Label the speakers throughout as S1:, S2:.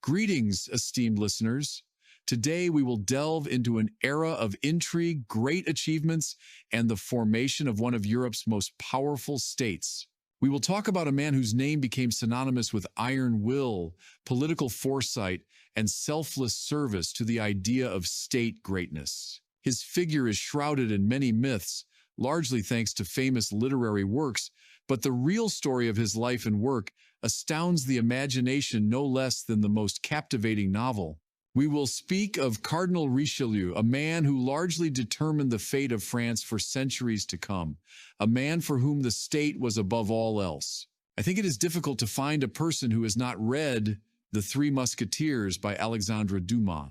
S1: Greetings, esteemed listeners. Today we will delve into an era of intrigue, great achievements, and the formation of one of Europe's most powerful states. We will talk about a man whose name became synonymous with iron will, political foresight, and selfless service to the idea of state greatness. His figure is shrouded in many myths, largely thanks to famous literary works, but the real story of his life and work astounds the imagination no less than the most captivating novel. We will speak of Cardinal Richelieu, a man who largely determined the fate of France for centuries to come, a man for whom the state was above all else. I think it is difficult to find a person who has not read The Three Musketeers by Alexandre Dumas.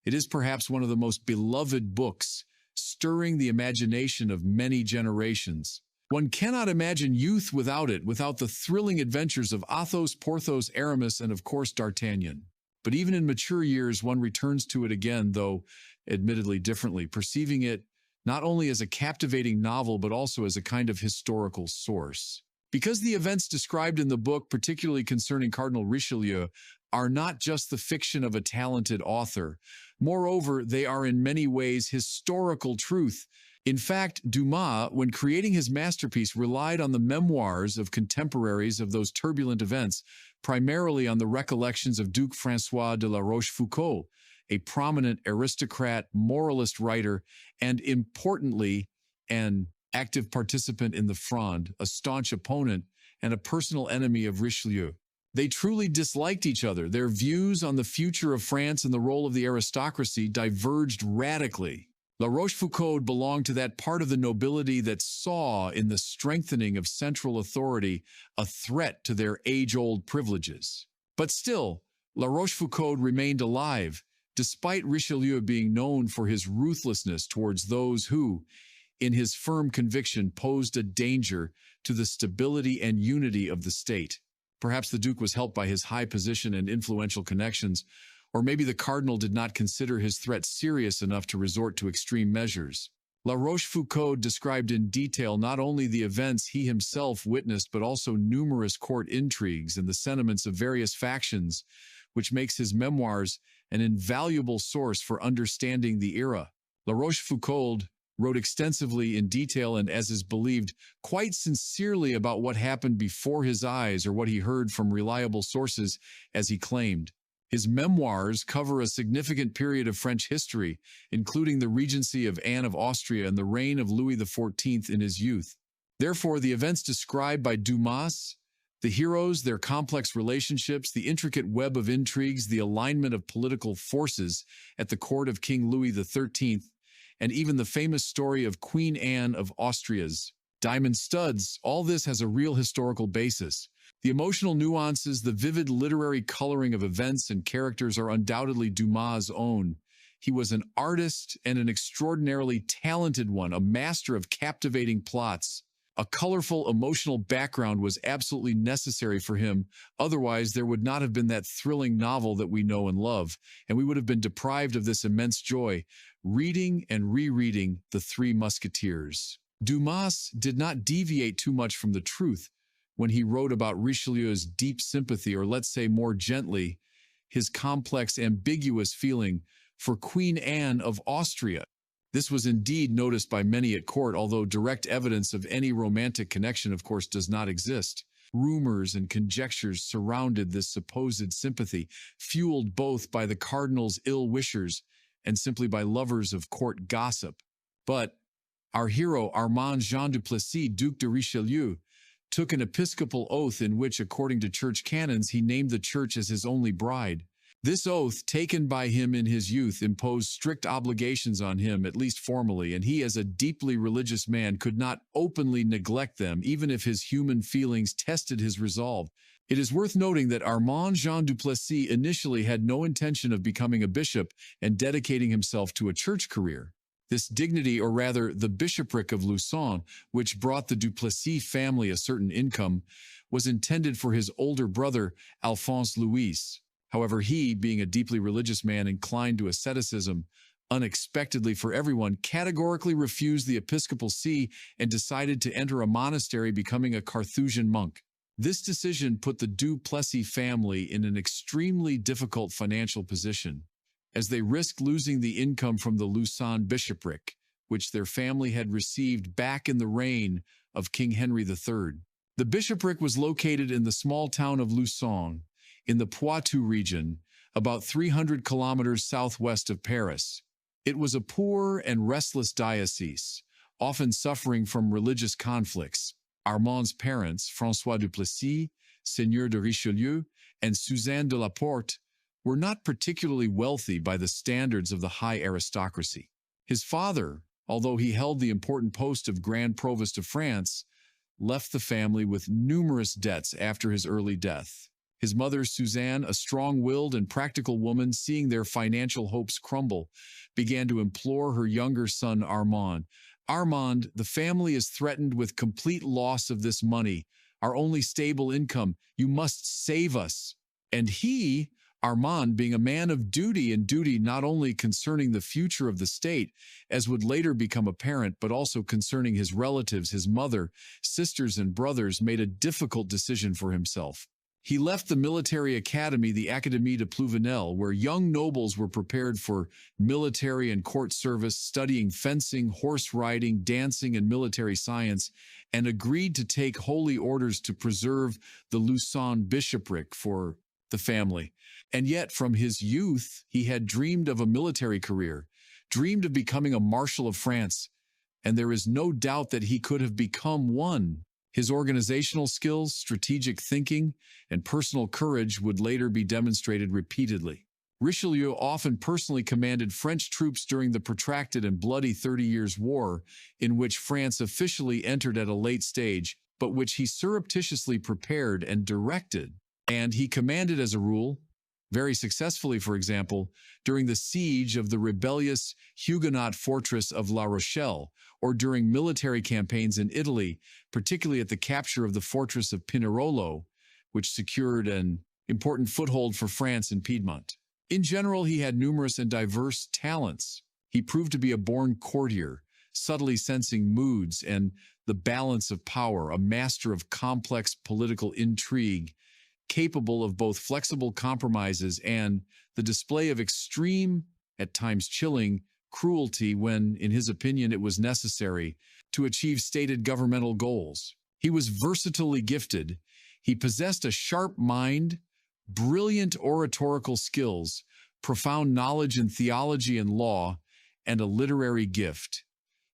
S1: It is perhaps one of the most beloved books, stirring the imagination of many generations. One cannot imagine youth without it, without the thrilling adventures of Athos, Porthos, Aramis, and of course D'Artagnan. But even in mature years, one returns to it again, though admittedly differently, perceiving it not only as a captivating novel, but also as a kind of historical source. Because the events described in the book, particularly concerning Cardinal Richelieu, are not just the fiction of a talented author. Moreover, they are in many ways historical truth. In fact, Dumas, when creating his masterpiece, relied on the memoirs of contemporaries of those turbulent events, primarily on the recollections of Duke François de la Rochefoucauld, a prominent aristocrat, moralist writer, and importantly, an active participant in the Fronde, a staunch opponent, and a personal enemy of Richelieu. They truly disliked each other. Their views on the future of France and the role of the aristocracy diverged radically. La Rochefoucauld belonged to that part of the nobility that saw in the strengthening of central authority a threat to their age-old privileges. But still, La Rochefoucauld remained alive, despite Richelieu being known for his ruthlessness towards those who, in his firm conviction, posed a danger to the stability and unity of the state. Perhaps the Duke was helped by his high position and influential connections, or maybe the Cardinal did not consider his threat serious enough to resort to extreme measures. La Rochefoucauld described in detail not only the events he himself witnessed, but also numerous court intrigues and the sentiments of various factions, which makes his memoirs an invaluable source for understanding the era. La Rochefoucauld wrote extensively in detail and, as is believed, quite sincerely about what happened before his eyes or what he heard from reliable sources, as he claimed. His memoirs cover a significant period of French history, including the regency of Anne of Austria and the reign of Louis XIV in his youth. Therefore, the events described by Dumas, the heroes, their complex relationships, the intricate web of intrigues, the alignment of political forces at the court of King Louis XIII, and even the famous story of Queen Anne of Austria's diamond studs, all this has a real historical basis. The emotional nuances, the vivid literary coloring of events and characters are undoubtedly Dumas' own. He was an artist and an extraordinarily talented one, a master of captivating plots. A colorful, emotional background was absolutely necessary for him, otherwise there would not have been that thrilling novel that we know and love, and we would have been deprived of this immense joy, reading and rereading The Three Musketeers. Dumas did not deviate too much from the truth when he wrote about Richelieu's deep sympathy, or let's say more gently, his complex, ambiguous feeling for Queen Anne of Austria. This was indeed noticed by many at court, although direct evidence of any romantic connection, of course, does not exist. Rumors and conjectures surrounded this supposed sympathy, fueled both by the cardinal's ill-wishers and simply by lovers of court gossip. But our hero, Armand Jean du Plessis, Duc de Richelieu, took an episcopal oath in which, according to church canons, he named the church as his only bride. This oath, taken by him in his youth, imposed strict obligations on him, at least formally, and he, as a deeply religious man, could not openly neglect them, even if his human feelings tested his resolve. It is worth noting that Armand Jean du Plessis initially had no intention of becoming a bishop and dedicating himself to a church career. This dignity, or rather the bishopric of Luçon, which brought the du Plessis family a certain income, was intended for his older brother, Alphonse Louis. However, he, being a deeply religious man inclined to asceticism, unexpectedly for everyone, categorically refused the episcopal see and decided to enter a monastery, becoming a Carthusian monk. This decision put the du Plessis family in an extremely difficult financial position, as they risked losing the income from the Luçon bishopric, which their family had received back in the reign of King Henry III. The bishopric was located in the small town of Luçon, in the Poitou region, about 300 kilometers southwest of Paris. It was a poor and restless diocese, often suffering from religious conflicts. Armand's parents, François du Plessis, Seigneur de Richelieu, and Suzanne de la Porte, were not particularly wealthy by the standards of the high aristocracy. His father, although he held the important post of Grand Provost of France, left the family with numerous debts after his early death. His mother, Suzanne, a strong-willed and practical woman, seeing their financial hopes crumble, began to implore her younger son, Armand, "Armand, the family is threatened with complete loss of this money, our only stable income. You must save us." And he, Armand, being a man of duty, and duty not only concerning the future of the state, as would later become apparent, but also concerning his relatives, his mother, sisters, and brothers, made a difficult decision for himself. He left the military academy, the Académie de Plouvenel, where young nobles were prepared for military and court service, studying fencing, horse riding, dancing, and military science, and agreed to take holy orders to preserve the Luçon bishopric for the family. And yet, from his youth, he had dreamed of a military career, dreamed of becoming a Marshal of France, and there is no doubt that he could have become one. His organizational skills, strategic thinking, and personal courage would later be demonstrated repeatedly. Richelieu often personally commanded French troops during the protracted and bloody 30 Years' War, in which France officially entered at a late stage, but which he surreptitiously prepared and directed. And he commanded, as a rule, very successfully, for example, during the siege of the rebellious Huguenot fortress of La Rochelle, or during military campaigns in Italy, particularly at the capture of the fortress of Pinerolo, which secured an important foothold for France in Piedmont. In general, he had numerous and diverse talents. He proved to be a born courtier, subtly sensing moods and the balance of power, a master of complex political intrigue, capable of both flexible compromises and the display of extreme, at times chilling, cruelty when, in his opinion, it was necessary to achieve stated governmental goals. He was versatilely gifted. He possessed a sharp mind, brilliant oratorical skills, profound knowledge in theology and law, and a literary gift.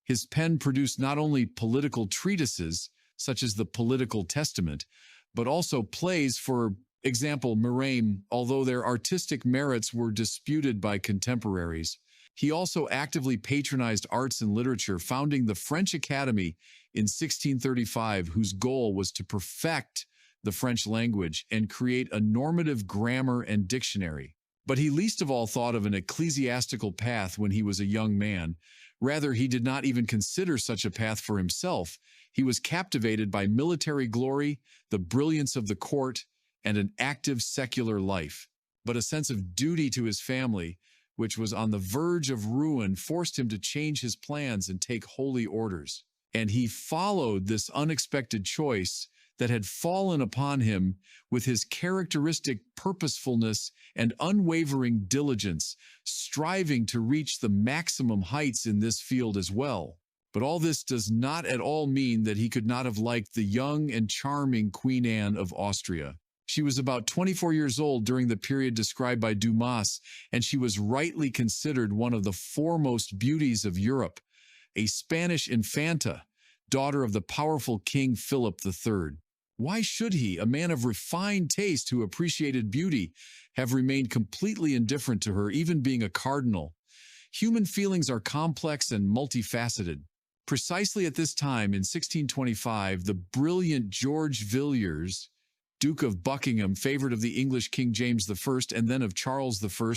S1: His pen produced not only political treatises, such as the Political Testament, but also plays, for example, Miraim, although their artistic merits were disputed by contemporaries. He also actively patronized arts and literature, founding the French Academy in 1635, whose goal was to perfect the French language and create a normative grammar and dictionary. But he least of all thought of an ecclesiastical path when he was a young man. Rather, he did not even consider such a path for himself. He was captivated by military glory, the brilliance of the court, and an active secular life. But a sense of duty to his family, which was on the verge of ruin, forced him to change his plans and take holy orders. And he followed this unexpected choice that had fallen upon him with his characteristic purposefulness and unwavering diligence, striving to reach the maximum heights in this field as well. But all this does not at all mean that he could not have liked the young and charming Queen Anne of Austria. She was about 24 years old during the period described by Dumas, and she was rightly considered one of the foremost beauties of Europe, a Spanish infanta, daughter of the powerful King Philip III. Why should he, a man of refined taste who appreciated beauty, have remained completely indifferent to her, even being a cardinal? Human feelings are complex and multifaceted. Precisely at this time, in 1625, the brilliant George Villiers, Duke of Buckingham, favorite of the English King James I and then of Charles I,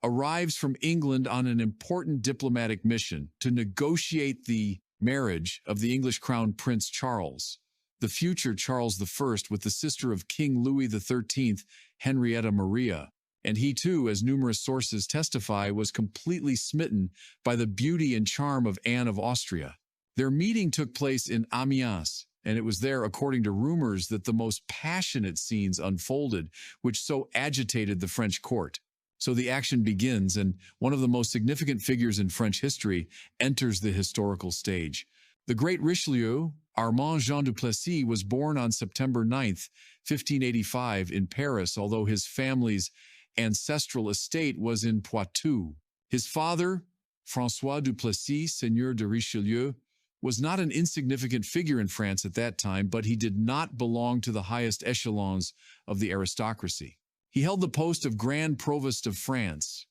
S1: arrives from England on an important diplomatic mission to negotiate the marriage of the English Crown Prince Charles, the future Charles I, with the sister of King Louis XIII, Henrietta Maria. And he too, as numerous sources testify, was completely smitten by the beauty and charm of Anne of Austria. Their meeting took place in Amiens, And it was there, according to rumors, that the most passionate scenes unfolded, which so agitated the French court. So the action begins, and one of the most significant figures in French history enters the historical stage. The great Richelieu, Armand Jean du Plessis, was born on September 9th, 1585, in Paris, although his family's ancestral estate was in Poitou. His father, François du Plessis, Seigneur de Richelieu, was not an insignificant figure in France at that time, but he did not belong to the highest echelons of the aristocracy. He held the post of Grand Provost of France.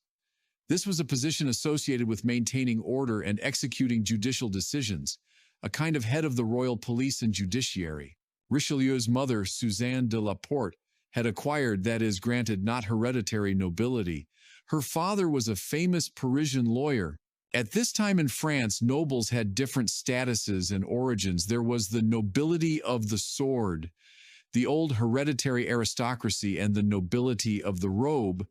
S1: This was a position associated with maintaining order and executing judicial decisions, a kind of head of the royal police and judiciary. Richelieu's mother, Suzanne de la Porte, had acquired, that is, granted, not hereditary nobility. Her father was a famous Parisian lawyer. At this time in France, nobles had different statuses and origins. There was the nobility of the sword, the old hereditary aristocracy, and the nobility of the robe,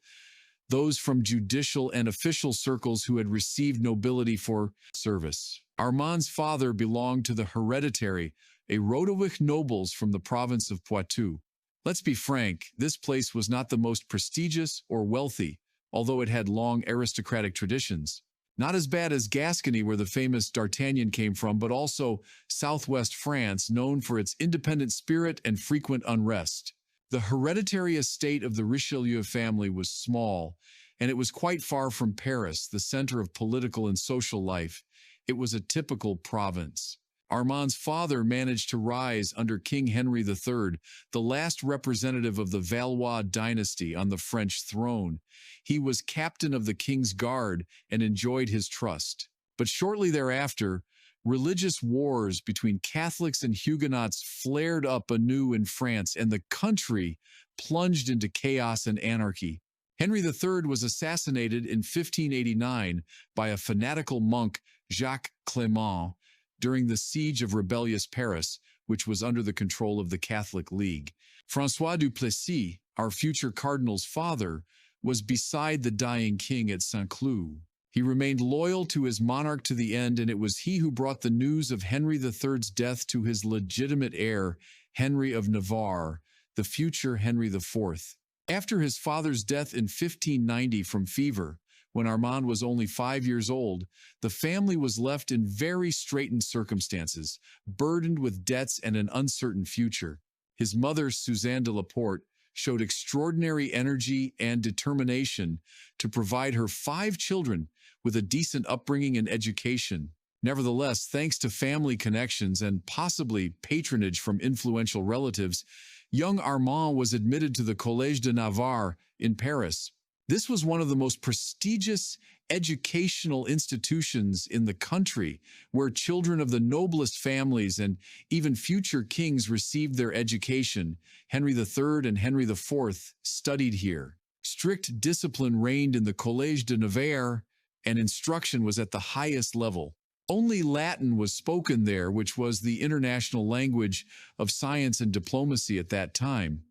S1: those from judicial and official circles who had received nobility for service. Armand's father belonged to the hereditary, Rodowich nobles from the province of Poitou. Let's be frank, this place was not the most prestigious or wealthy, although it had long aristocratic traditions. Not as bad as Gascony, where the famous D'Artagnan came from, but also southwest France, known for its independent spirit and frequent unrest. The hereditary estate of the Richelieu family was small, and it was quite far from Paris, the center of political and social life. It was a typical province. Armand's father managed to rise under King Henry III, the last representative of the Valois dynasty on the French throne. He was captain of the king's guard and enjoyed his trust. But shortly thereafter, religious wars between Catholics and Huguenots flared up anew in France, and the country plunged into chaos and anarchy. Henry III was assassinated in 1589 by a fanatical monk, Jacques Clément, during the siege of rebellious Paris, which was under the control of the Catholic League. François du Plessis, our future cardinal's father, was beside the dying king at Saint-Cloud. He remained loyal to his monarch to the end, and it was he who brought the news of Henry III's death to his legitimate heir, Henry of Navarre, the future Henry IV. After his father's death in 1590 from fever, when Armand was only 5 years old, the family was left in very straitened circumstances, burdened with debts and an uncertain future. His mother, Suzanne de la Porte, showed extraordinary energy and determination to provide her 5 children with a decent upbringing and education. Nevertheless, thanks to family connections and possibly patronage from influential relatives, young Armand was admitted to the Collège de Navarre in Paris. This was one of the most prestigious educational institutions in the country, where children of the noblest families and even future kings received their education. Henry III and Henry IV studied here. Strict discipline reigned in the Collège de Navarre, and instruction was at the highest level. Only Latin was spoken there, which was the international language of science and diplomacy at that time.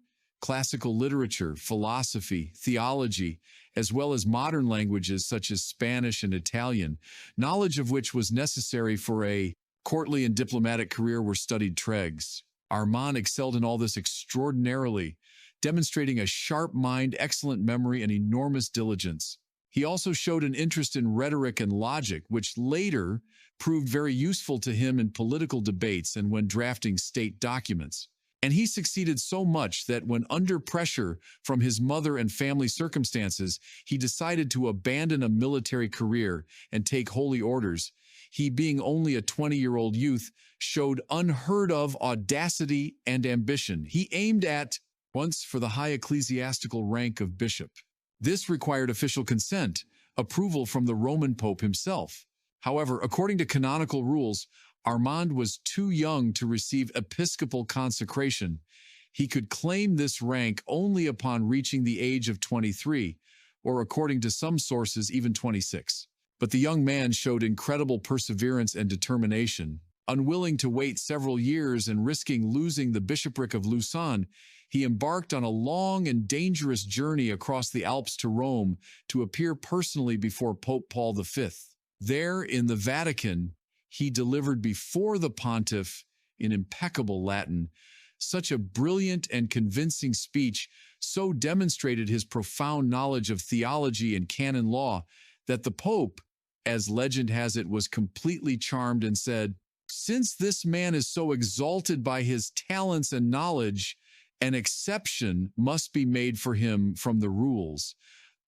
S1: Classical literature, philosophy, theology, as well as modern languages such as Spanish and Italian, knowledge of which was necessary for a courtly and diplomatic career, were studied tregs. Armand excelled in all this extraordinarily, demonstrating a sharp mind, excellent memory, and enormous diligence. He also showed an interest in rhetoric and logic, which later proved very useful to him in political debates and when drafting state documents. And he succeeded so much that when under pressure from his mother and family circumstances, he decided to abandon a military career and take holy orders. He, being only a 20-year-old youth, showed unheard of audacity and ambition. He aimed at, once, for the high ecclesiastical rank of bishop. This required official consent, approval from the Roman Pope himself. However, according to canonical rules, Armand was too young to receive episcopal consecration. He could claim this rank only upon reaching the age of 23, or according to some sources, even 26. But the young man showed incredible perseverance and determination. Unwilling to wait several years and risking losing the bishopric of Luçon, he embarked on a long and dangerous journey across the Alps to Rome to appear personally before Pope Paul V. There, in the Vatican, he delivered before the pontiff in impeccable Latin. Such a brilliant and convincing speech so demonstrated his profound knowledge of theology and canon law that the Pope, as legend has it, was completely charmed and said, "Since this man is so exalted by his talents and knowledge, an exception must be made for him from the rules."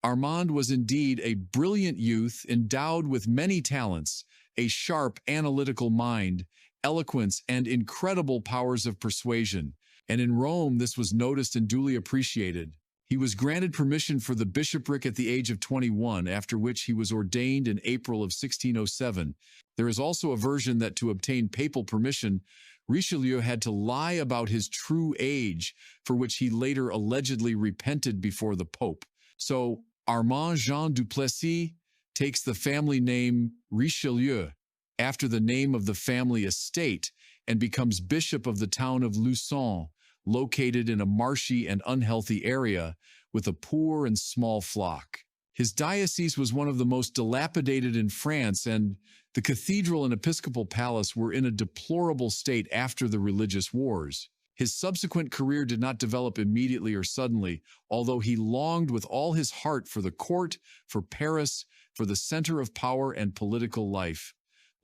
S1: Armand was indeed a brilliant youth endowed with many talents, a sharp analytical mind, eloquence, and incredible powers of persuasion. And in Rome, this was noticed and duly appreciated. He was granted permission for the bishopric at the age of 21, after which he was ordained in April of 1607. There is also a version that to obtain papal permission, Richelieu had to lie about his true age, for which he later allegedly repented before the Pope. So, Armand Jean Duplessis takes the family name Richelieu, after the name of the family estate, and becomes bishop of the town of Luçon, located in a marshy and unhealthy area with a poor and small flock. His diocese was one of the most dilapidated in France, and the cathedral and episcopal palace were in a deplorable state after the religious wars. His subsequent career did not develop immediately or suddenly, although he longed with all his heart for the court, for Paris, for the center of power and political life.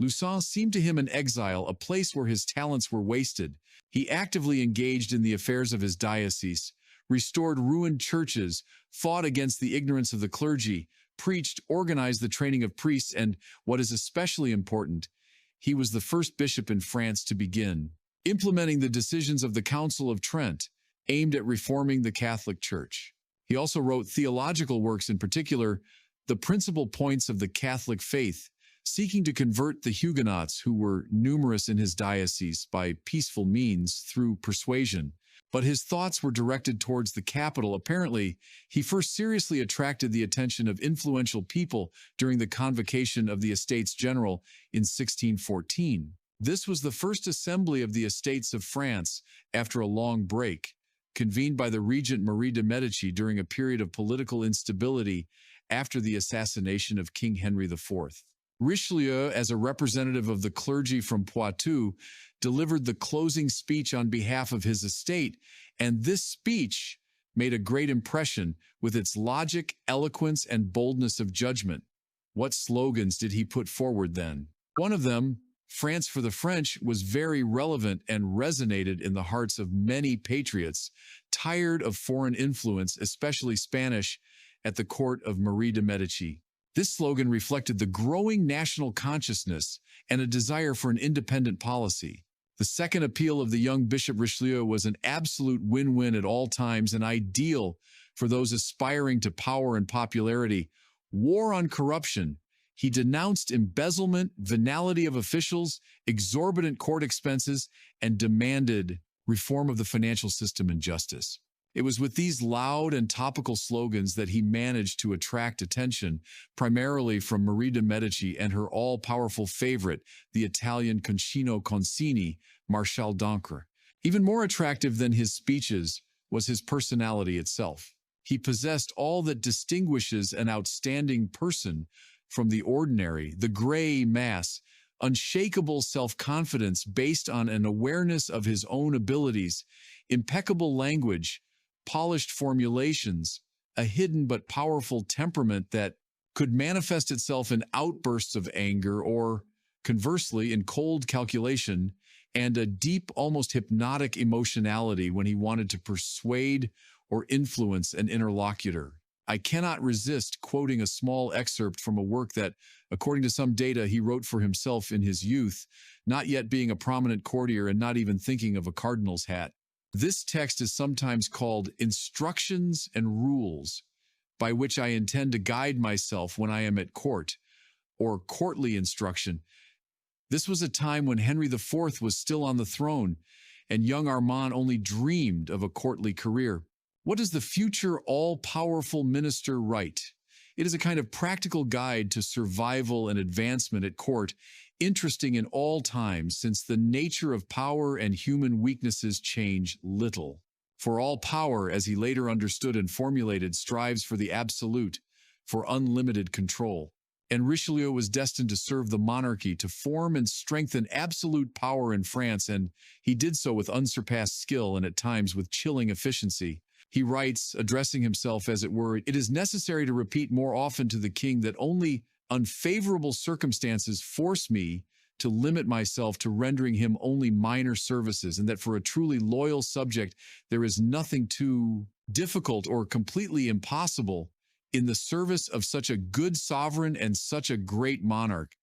S1: Luçon seemed to him an exile, a place where his talents were wasted. He actively engaged in the affairs of his diocese, restored ruined churches, fought against the ignorance of the clergy, preached, organized the training of priests, and, what is especially important, he was the first bishop in France to begin implementing the decisions of the Council of Trent, aimed at reforming the Catholic Church. He also wrote theological works, in particular, The Principal Points of the Catholic Faith, seeking to convert the Huguenots, who were numerous in his diocese, by peaceful means through persuasion. But his thoughts were directed towards the capital. Apparently, he first seriously attracted the attention of influential people during the convocation of the Estates General in 1614. This was the first assembly of the Estates of France after a long break, convened by the regent Marie de Medici during a period of political instability after the assassination of King Henry IV. Richelieu, as a representative of the clergy from Poitou, delivered the closing speech on behalf of his estate, and this speech made a great impression with its logic, eloquence, and boldness of judgment. What slogans did he put forward then? One of them, France for the French, was very relevant and resonated in the hearts of many patriots, tired of foreign influence, especially Spanish, at the court of Marie de Medici. This slogan reflected the growing national consciousness and a desire for an independent policy. The second appeal of the young Bishop Richelieu was an absolute win-win at all times, an ideal for those aspiring to power and popularity. War on corruption. He denounced embezzlement, venality of officials, exorbitant court expenses, and demanded reform of the financial system and justice. It was with these loud and topical slogans that he managed to attract attention, primarily from Marie de Medici and her all-powerful favorite, the Italian Concino Concini, Marshal d'Ancre. Even more attractive than his speeches was his personality itself. He possessed all that distinguishes an outstanding person from the ordinary, the gray mass, unshakable self-confidence based on an awareness of his own abilities, impeccable language, polished formulations, a hidden but powerful temperament that could manifest itself in outbursts of anger or, conversely, in cold calculation, and a deep, almost hypnotic emotionality when he wanted to persuade or influence an interlocutor. I cannot resist quoting a small excerpt from a work that, according to some data, he wrote for himself in his youth, not yet being a prominent courtier and not even thinking of a cardinal's hat. This text is sometimes called Instructions and Rules, by which I intend to guide myself when I am at court, or courtly instruction. This was a time when Henry IV was still on the throne, and young Armand only dreamed of a courtly career. What does the future all-powerful minister write? It is a kind of practical guide to survival and advancement at court, interesting in all times, since the nature of power and human weaknesses change little. For all power, as he later understood and formulated, strives for the absolute, for unlimited control. and Richelieu was destined to serve the monarchy, to form and strengthen absolute power in France, and he did so with unsurpassed skill and at times with chilling efficiency. He writes, addressing himself as it were, "It is necessary to repeat more often to the king that only unfavorable circumstances force me to limit myself to rendering him only minor services, and that for a truly loyal subject there is nothing too difficult or completely impossible in the service of such a good sovereign and such a great monarch."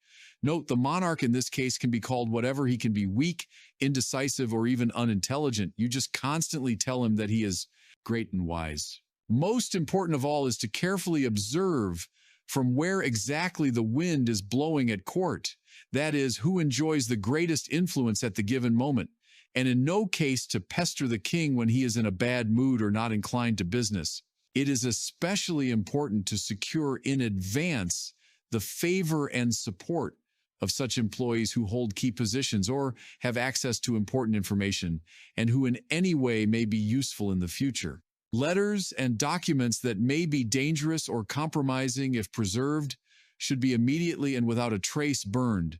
S1: Note, the monarch in this case can be called whatever. He can be weak, indecisive, or even unintelligent. You just constantly tell him that he is great and wise. Most important of all is to carefully observe from where exactly the wind is blowing at court. That is, who enjoys the greatest influence at the given moment, and in no case to pester the king when he is in a bad mood or not inclined to business. It is especially important to secure in advance the favor and support of such employees who hold key positions or have access to important information and who in any way may be useful in the future. Letters and documents that may be dangerous or compromising, if preserved, should be immediately and without a trace burned.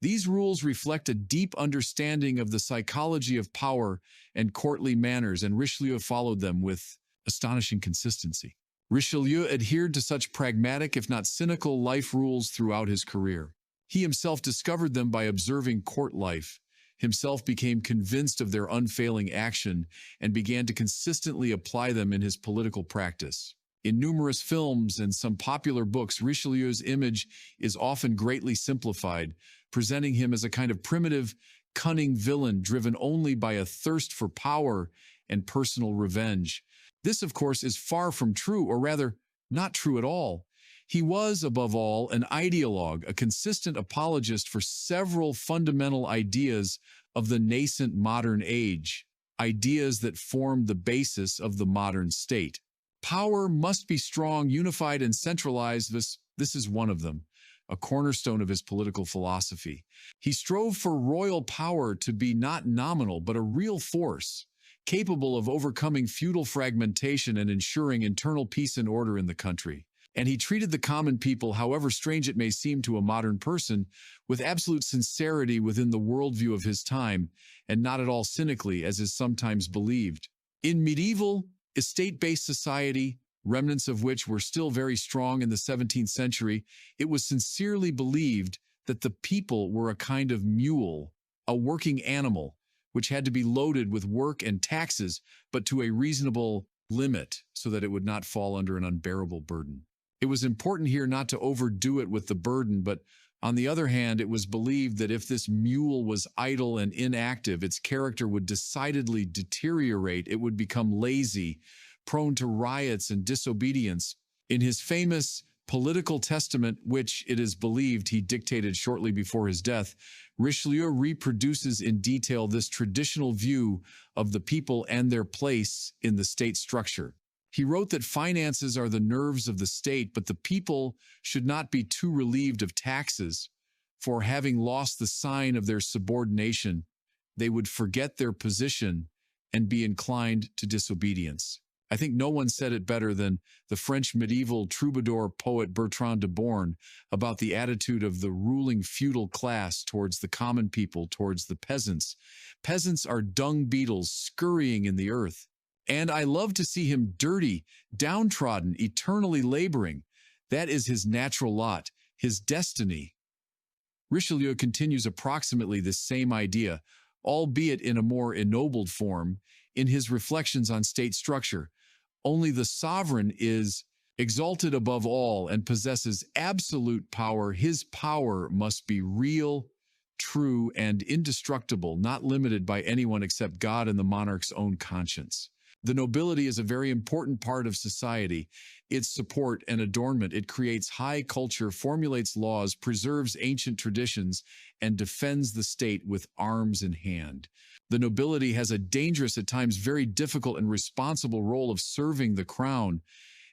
S1: These rules reflect a deep understanding of the psychology of power and courtly manners, and Richelieu followed them with astonishing consistency. Richelieu adhered to such pragmatic, if not cynical, life rules throughout his career. He himself discovered them by observing court life, himself became convinced of their unfailing action, and began to consistently apply them in his political practice. In numerous films and some popular books, Richelieu's image is often greatly simplified, presenting him as a kind of primitive, cunning villain driven only by a thirst for power and personal revenge. This, of course, is far from true, or rather, not true at all. He was, above all, an ideologue, a consistent apologist for several fundamental ideas of the nascent modern age, ideas that formed the basis of the modern state. Power must be strong, unified, and centralized. This is one of them, a cornerstone of his political philosophy. He strove for royal power to be not nominal, but a real force, capable of overcoming feudal fragmentation and ensuring internal peace and order in the country. And he treated the common people, however strange it may seem to a modern person, with absolute sincerity within the worldview of his time, and not at all cynically, as is sometimes believed. In medieval, estate-based society, remnants of which were still very strong in the 17th century, it was sincerely believed that the people were a kind of mule, a working animal, which had to be loaded with work and taxes, but to a reasonable limit so that it would not fall under an unbearable burden. It was important here not to overdo it with the burden, but on the other hand, it was believed that if this mule was idle and inactive, its character would decidedly deteriorate. It would become lazy, prone to riots and disobedience. In his famous political testament, which it is believed he dictated shortly before his death, Richelieu reproduces in detail this traditional view of the people and their place in the state structure. He wrote that finances are the nerves of the state, but the people should not be too relieved of taxes, for having lost the sign of their subordination, they would forget their position and be inclined to disobedience. I think no one said it better than the French medieval troubadour poet Bertrand de Born about the attitude of the ruling feudal class towards the common people, towards the peasants. Peasants are dung beetles scurrying in the earth. And I love to see him dirty, downtrodden, eternally laboring. That is his natural lot, his destiny. Richelieu continues approximately this same idea, albeit in a more ennobled form, in his reflections on state structure. Only the sovereign is exalted above all and possesses absolute power. His power must be real, true, and indestructible, not limited by anyone except God and the monarch's own conscience. The nobility is a very important part of society. Its support and adornment, it creates high culture, formulates laws, preserves ancient traditions, and defends the state with arms in hand. The nobility has a dangerous, at times very difficult and responsible role of serving the crown.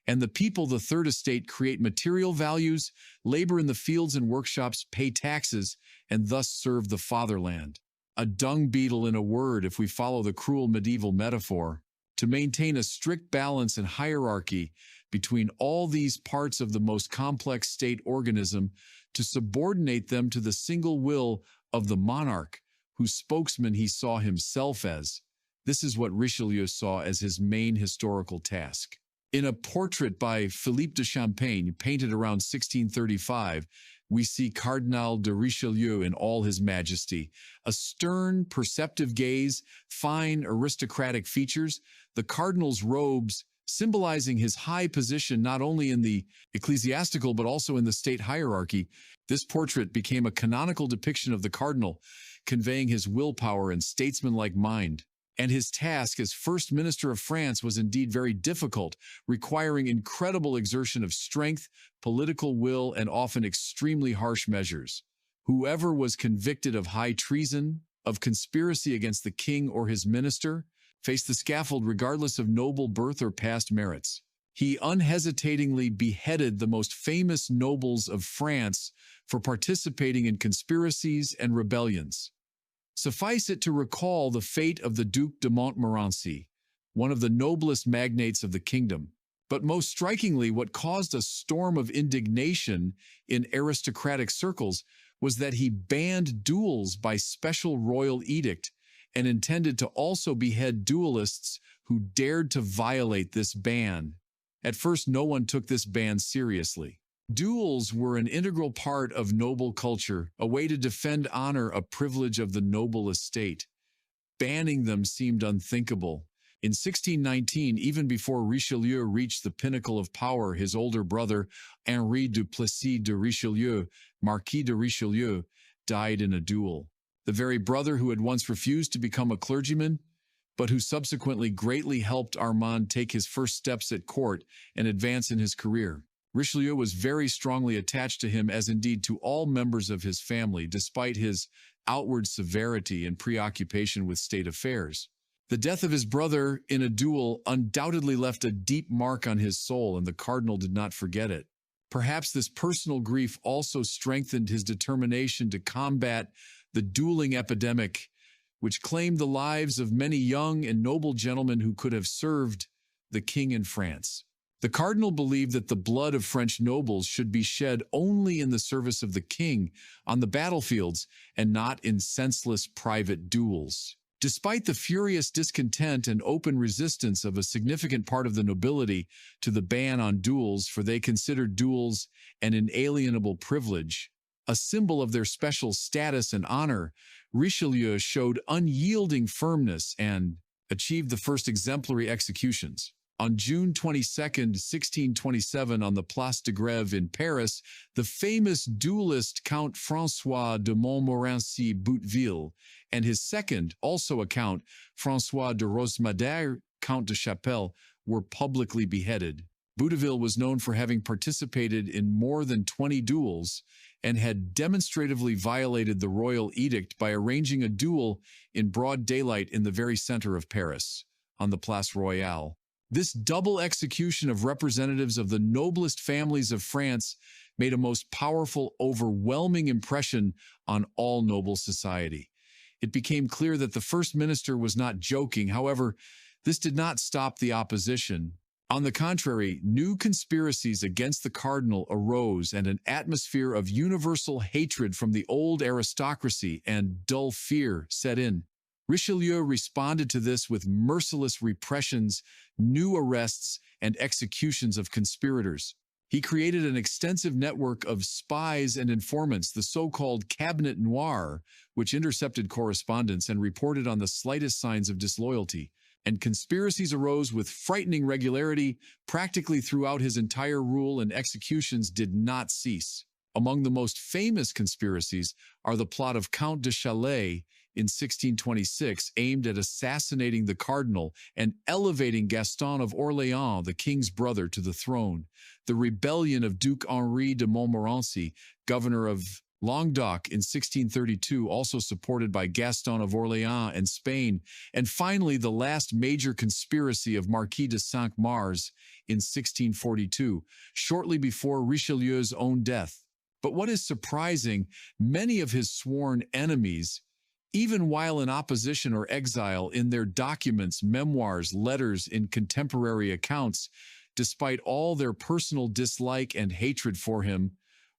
S1: And the people, the third estate, create material values, labor in the fields and workshops, pay taxes, and thus serve the fatherland. A dung beetle, in a word, if we follow the cruel medieval metaphor. To maintain a strict balance and hierarchy, between all these parts of the most complex state organism to subordinate them to the single will of the monarch, whose spokesman he saw himself as. This is what Richelieu saw as his main historical task. In a portrait by Philippe de Champagne, painted around 1635, we see Cardinal de Richelieu in all his majesty. A stern, perceptive gaze, fine, aristocratic features, the cardinal's robes symbolizing his high position not only in the ecclesiastical but also in the state hierarchy. This portrait became a canonical depiction of the cardinal, conveying his willpower and statesmanlike mind. And his task as First Minister of France was indeed very difficult, requiring incredible exertion of strength, political will, and often extremely harsh measures. Whoever was convicted of high treason, of conspiracy against the king or his minister, faced the scaffold regardless of noble birth or past merits. He unhesitatingly beheaded the most famous nobles of France for participating in conspiracies and rebellions. Suffice it to recall the fate of the Duke de Montmorency, one of the noblest magnates of the kingdom. But most strikingly, what caused a storm of indignation in aristocratic circles was that he banned duels by special royal edict and intended to also behead duelists who dared to violate this ban. At first, no one took this ban seriously. Duels were an integral part of noble culture, a way to defend honor, a privilege of the noble estate. Banning them seemed unthinkable. In 1619, even before Richelieu reached the pinnacle of power, his older brother, Henri du Plessis de Richelieu, Marquis de Richelieu, died in a duel. The very brother who had once refused to become a clergyman, but who subsequently greatly helped Armand take his first steps at court and advance in his career. Richelieu was very strongly attached to him, as indeed to all members of his family, despite his outward severity and preoccupation with state affairs. The death of his brother in a duel undoubtedly left a deep mark on his soul, and the cardinal did not forget it. Perhaps this personal grief also strengthened his determination to combat the dueling epidemic, which claimed the lives of many young and noble gentlemen who could have served the king in France. The cardinal believed that the blood of French nobles should be shed only in the service of the king on the battlefields and not in senseless private duels. Despite the furious discontent and open resistance of a significant part of the nobility to the ban on duels, for they considered duels an inalienable privilege, a symbol of their special status and honor, Richelieu showed unyielding firmness and achieved the first exemplary executions. On June 22, 1627, on the Place de Grève in Paris, the famous duelist Count François de Montmorency Bouteville and his second, also a count, François de Rosmadère, Count de Chapelle, were publicly beheaded. Bouteville was known for having participated in more than 20 duels and had demonstratively violated the royal edict by arranging a duel in broad daylight in the very center of Paris, on the Place Royale. This double execution of representatives of the noblest families of France made a most powerful, overwhelming impression on all noble society. It became clear that the first minister was not joking. However, this did not stop the opposition. On the contrary, new conspiracies against the cardinal arose, and an atmosphere of universal hatred from the old aristocracy and dull fear set in. Richelieu responded to this with merciless repressions, new arrests, and executions of conspirators. He created an extensive network of spies and informants, the so-called Cabinet Noir, which intercepted correspondence and reported on the slightest signs of disloyalty. And conspiracies arose with frightening regularity practically throughout his entire rule, and executions did not cease. Among the most famous conspiracies are the plot of Count de Chalais in 1626, aimed at assassinating the cardinal and elevating Gaston of Orléans, the king's brother, to the throne; the rebellion of Duke Henri de Montmorency, governor of Languedoc in 1632, also supported by Gaston of Orléans and Spain; and finally the last major conspiracy of Marquis de Cinq-Mars in 1642, shortly before Richelieu's own death. But what is surprising, many of his sworn enemies, even while in opposition or exile, in their documents, memoirs, letters, in contemporary accounts, despite all their personal dislike and hatred for him,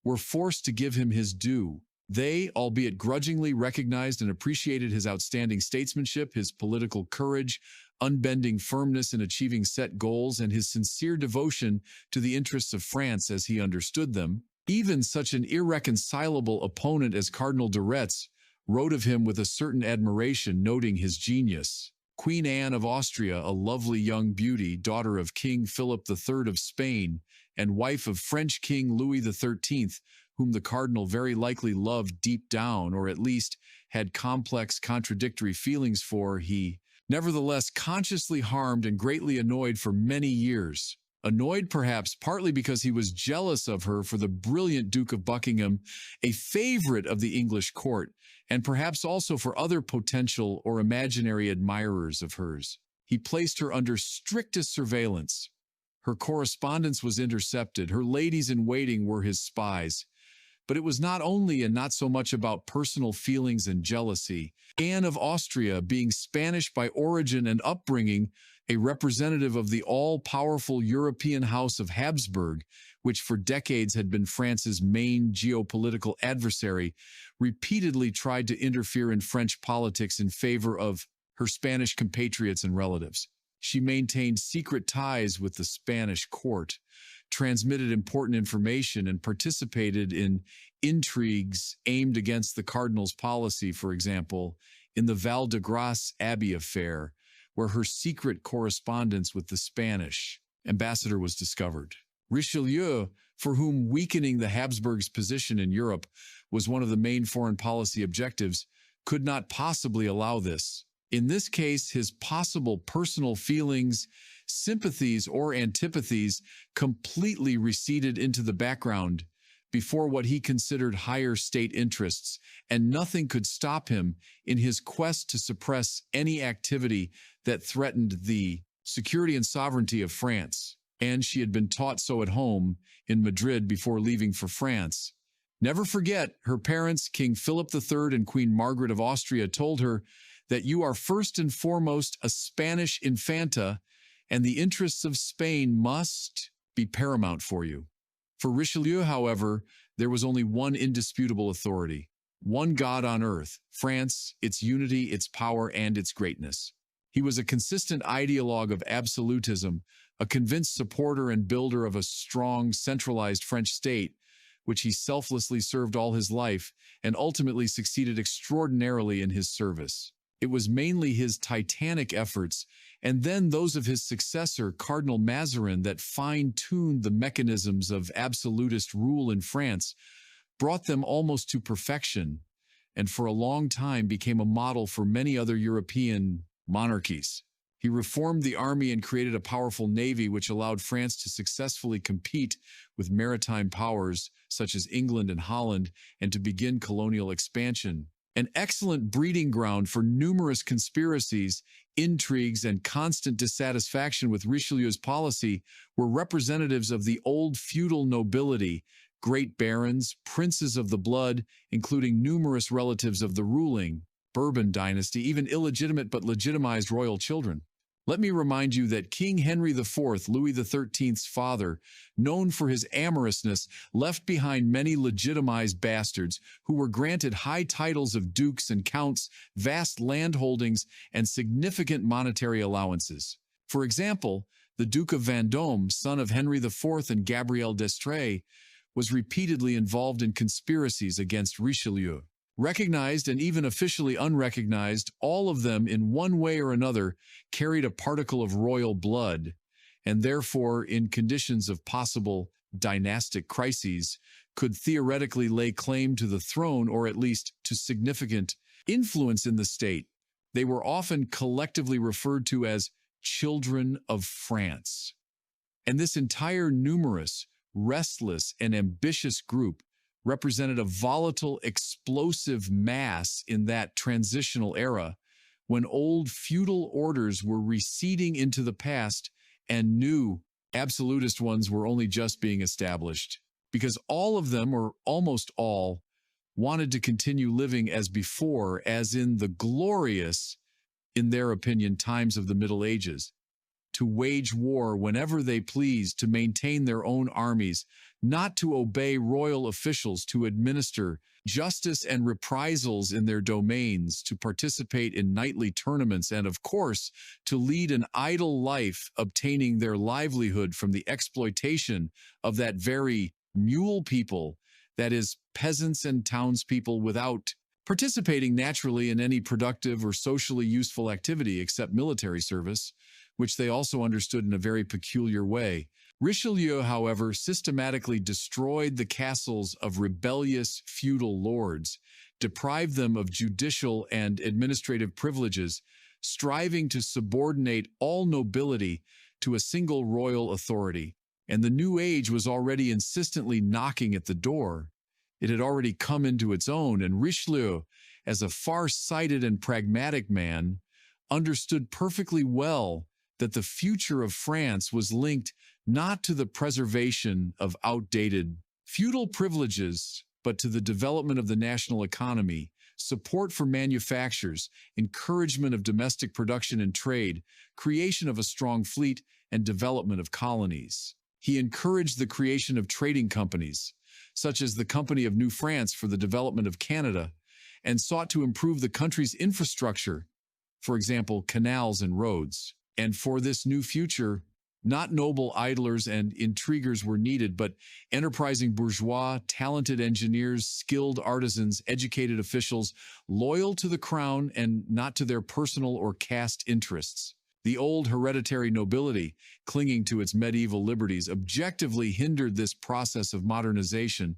S1: were forced to give him his due. They, albeit grudgingly, recognized and appreciated his outstanding statesmanship, his political courage, unbending firmness in achieving set goals, and his sincere devotion to the interests of France as he understood them. Even such an irreconcilable opponent as Cardinal de Retz wrote of him with a certain admiration, noting his genius. Queen Anne of Austria, a lovely young beauty, daughter of King Philip III of Spain, and wife of French King Louis XIII, whom the cardinal very likely loved deep down, or at least had complex, contradictory feelings for, he nevertheless consciously harmed and greatly annoyed for many years. Annoyed perhaps partly because he was jealous of her for the brilliant Duke of Buckingham, a favorite of the English court, and perhaps also for other potential or imaginary admirers of hers. He placed her under strictest surveillance. Her correspondence was intercepted. Her ladies-in-waiting were his spies. But it was not only and not so much about personal feelings and jealousy. Anne of Austria, being Spanish by origin and upbringing, a representative of the all-powerful European House of Habsburg, which for decades had been France's main geopolitical adversary, repeatedly tried to interfere in French politics in favor of her Spanish compatriots and relatives. She maintained secret ties with the Spanish court, transmitted important information, and participated in intrigues aimed against the cardinal's policy, for example, in the Val de Grace Abbey affair, where her secret correspondence with the Spanish ambassador was discovered. Richelieu, for whom weakening the Habsburgs' position in Europe was one of the main foreign policy objectives, could not possibly allow this. In this case, his possible personal feelings, sympathies, or antipathies completely receded into the background before what he considered higher state interests, and nothing could stop him in his quest to suppress any activity that threatened the security and sovereignty of France. And she had been taught so at home in Madrid before leaving for France. Never forget, her parents, King Philip III and Queen Margaret of Austria, told her that you are first and foremost a Spanish infanta, and the interests of Spain must be paramount for you. For Richelieu, however, there was only one indisputable authority, one God on earth, France, its unity, its power, and its greatness. He was a consistent ideologue of absolutism, a convinced supporter and builder of a strong, centralized French state, which he selflessly served all his life and ultimately succeeded extraordinarily in his service. It was mainly his titanic efforts, and then those of his successor, Cardinal Mazarin, that fine-tuned the mechanisms of absolutist rule in France, brought them almost to perfection, and for a long time became a model for many other European monarchies. He reformed the army and created a powerful navy which allowed France to successfully compete with maritime powers such as England and Holland and to begin colonial expansion. An excellent breeding ground for numerous conspiracies, intrigues, and constant dissatisfaction with Richelieu's policy were representatives of the old feudal nobility, great barons, princes of the blood, including numerous relatives of the ruling Bourbon dynasty, even illegitimate but legitimized royal children. Let me remind you that King Henry IV, Louis XIII's father, known for his amorousness, left behind many legitimized bastards who were granted high titles of dukes and counts, vast landholdings, and significant monetary allowances. For example, the Duke of Vendôme, son of Henry IV and Gabrielle d'Estrées, was repeatedly involved in conspiracies against Richelieu. Recognized and even officially unrecognized, all of them in one way or another carried a particle of royal blood, and therefore, in conditions of possible dynastic crises, could theoretically lay claim to the throne or at least to significant influence in the state. They were often collectively referred to as children of France. And this entire numerous, restless, and ambitious group represented a volatile, explosive mass in that transitional era when old feudal orders were receding into the past and new absolutist ones were only just being established, because all of them, or almost all, wanted to continue living as before, as in the glorious, in their opinion, times of the Middle Ages. to wage war whenever they pleased, to maintain their own armies, not to obey royal officials, to administer justice and reprisals in their domains, to participate in knightly tournaments, and, of course, to lead an idle life, obtaining their livelihood from the exploitation of that very mule people, that is, peasants and townspeople, without participating naturally in any productive or socially useful activity except military service, which they also understood in a very peculiar way. Richelieu, however, systematically destroyed the castles of rebellious feudal lords, deprived them of judicial and administrative privileges, striving to subordinate all nobility to a single royal authority. And the new age was already insistently knocking at the door. It had already come into its own, and Richelieu, as a far-sighted and pragmatic man, understood perfectly well that the future of France was linked not to the preservation of outdated feudal privileges, but to the development of the national economy, support for manufactures, encouragement of domestic production and trade, creation of a strong fleet, and development of colonies. He encouraged the creation of trading companies, such as the Company of New France for the development of Canada, and sought to improve the country's infrastructure, for example, canals and roads. And for this new future, not noble idlers and intriguers were needed, but enterprising bourgeois, talented engineers, skilled artisans, educated officials, loyal to the crown and not to their personal or caste interests. The old hereditary nobility, clinging to its medieval liberties, objectively hindered this process of modernization,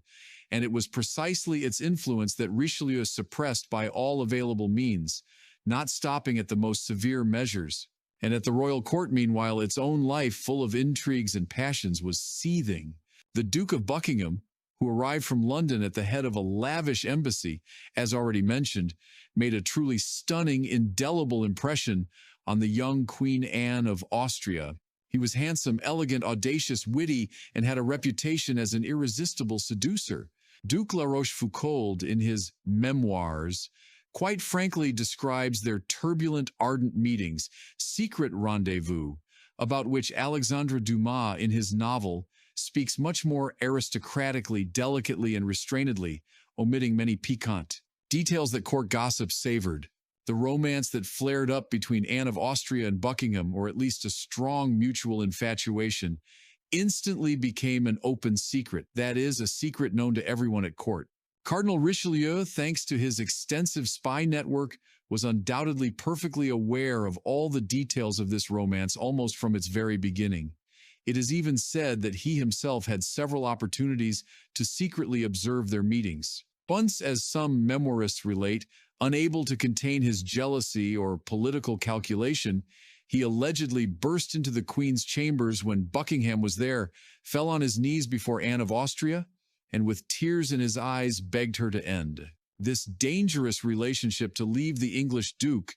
S1: and it was precisely its influence that Richelieu suppressed by all available means, not stopping at the most severe measures. And at the royal court, meanwhile, its own life, full of intrigues and passions, was seething. The Duke of Buckingham, who arrived from London at the head of a lavish embassy, as already mentioned, made a truly stunning, indelible impression on the young Queen Anne of Austria. He was handsome, elegant, audacious, witty, and had a reputation as an irresistible seducer. Duke La Rochefoucauld, in his memoirs, quite frankly describes their turbulent, ardent meetings, secret rendezvous, about which Alexandre Dumas, in his novel, speaks much more aristocratically, delicately, and restrainedly, omitting many piquant details that court gossip savored. The romance that flared up between Anne of Austria and Buckingham, or at least a strong mutual infatuation, instantly became an open secret, that is, a secret known to everyone at court. Cardinal Richelieu, thanks to his extensive spy network, was undoubtedly perfectly aware of all the details of this romance almost from its very beginning. It is even said that he himself had several opportunities to secretly observe their meetings. Once, as some memoirists relate, unable to contain his jealousy or political calculation, he allegedly burst into the Queen's chambers when Buckingham was there, fell on his knees before Anne of Austria, and with tears in his eyes begged her to end this dangerous relationship, to leave the English Duke,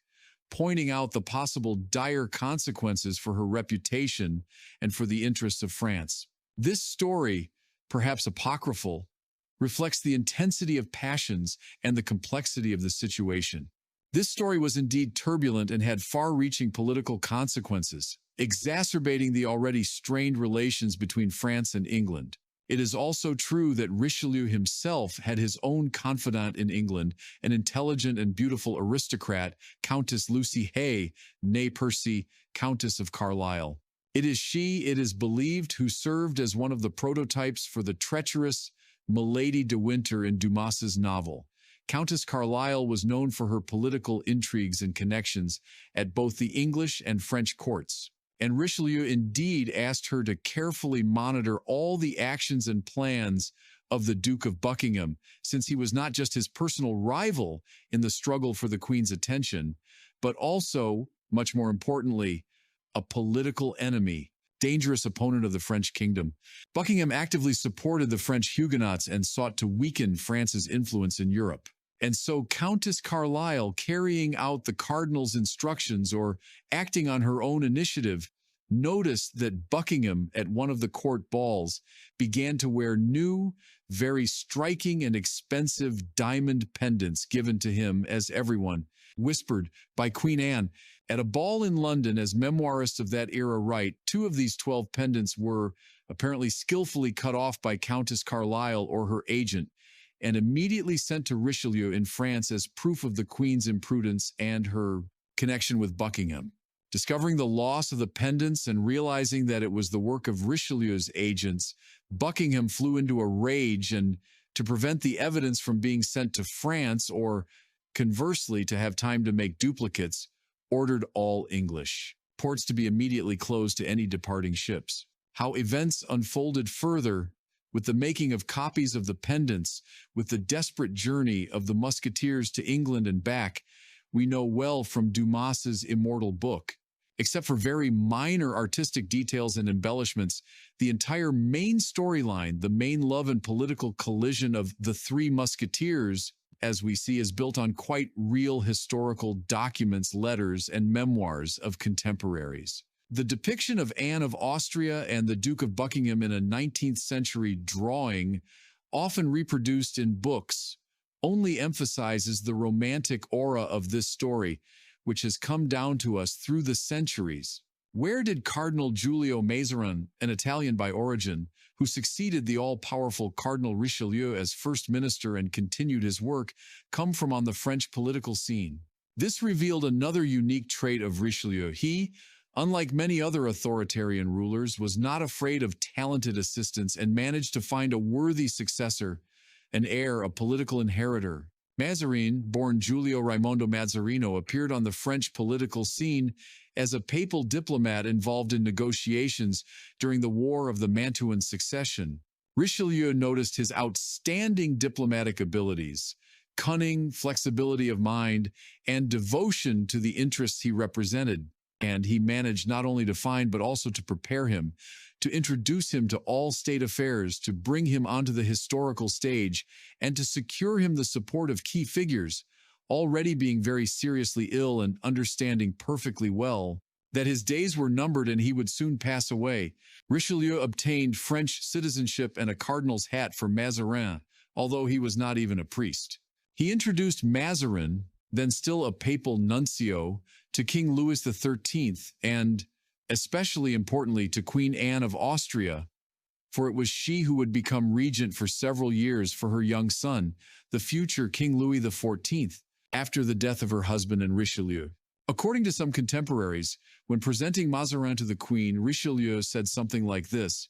S1: pointing out the possible dire consequences for her reputation and for the interests of France. This story, perhaps apocryphal, reflects the intensity of passions and the complexity of the situation. This story was indeed turbulent and had far-reaching political consequences, exacerbating the already strained relations between France and England. It is also true that Richelieu himself had his own confidant in England, an intelligent and beautiful aristocrat, Countess Lucy Hay, née Percy, Countess of Carlisle. It is she, it is believed, who served as one of the prototypes for the treacherous Milady de Winter in Dumas's novel. Countess Carlisle was known for her political intrigues and connections at both the English and French courts. And Richelieu indeed asked her to carefully monitor all the actions and plans of the Duke of Buckingham, since he was not just his personal rival in the struggle for the Queen's attention, but also, much more importantly, a political enemy, dangerous opponent of the French kingdom. Buckingham actively supported the French Huguenots and sought to weaken France's influence in Europe. And so Countess Carlisle, carrying out the cardinal's instructions or acting on her own initiative, noticed that Buckingham, at one of the court balls, began to wear new, very striking and expensive diamond pendants given to him, as everyone, whispered by Queen Anne. At a ball in London, as memoirists of that era write, 2 of these 12 pendants were apparently skillfully cut off by Countess Carlisle or her agent, and immediately sent to Richelieu in France as proof of the Queen's imprudence and her connection with Buckingham. Discovering the loss of the pendants and realizing that it was the work of Richelieu's agents, Buckingham flew into a rage, and to prevent the evidence from being sent to France, or conversely to have time to make duplicates, ordered all English ports to be immediately closed to any departing ships. How events unfolded further, with the making of copies of the pendants, with the desperate journey of the Musketeers to England and back, we know well from Dumas's immortal book. Except for very minor artistic details and embellishments, the entire main storyline, the main love and political collision of the Three Musketeers, as we see, is built on quite real historical documents, letters, and memoirs of contemporaries. The depiction of Anne of Austria and the Duke of Buckingham in a 19th century drawing, often reproduced in books, only emphasizes the romantic aura of this story, which has come down to us through the centuries. Where did Cardinal Giulio Mazarin, an Italian by origin, who succeeded the all-powerful Cardinal Richelieu as first minister and continued his work, come from on the French political scene? This revealed another unique trait of Richelieu. He, unlike many other authoritarian rulers, was not afraid of talented assistants and managed to find a worthy successor, an heir, a political inheritor. Mazarin, born Giulio Raimondo Mazzarino, appeared on the French political scene as a papal diplomat involved in negotiations during the War of the Mantuan Succession. Richelieu noticed his outstanding diplomatic abilities, cunning, flexibility of mind, and devotion to the interests he represented, and he managed not only to find but also to prepare him, to introduce him to all state affairs, to bring him onto the historical stage, and to secure him the support of key figures, already being very seriously ill and understanding perfectly well that his days were numbered and he would soon pass away. Richelieu obtained French citizenship and a cardinal's hat for Mazarin, although he was not even a priest. He introduced Mazarin, then still a papal nuncio, to King Louis XIII and, especially importantly, to Queen Anne of Austria, for it was she who would become regent for several years for her young son, the future King Louis XIV, after the death of her husband and Richelieu. According to some contemporaries, when presenting Mazarin to the Queen, Richelieu said something like this: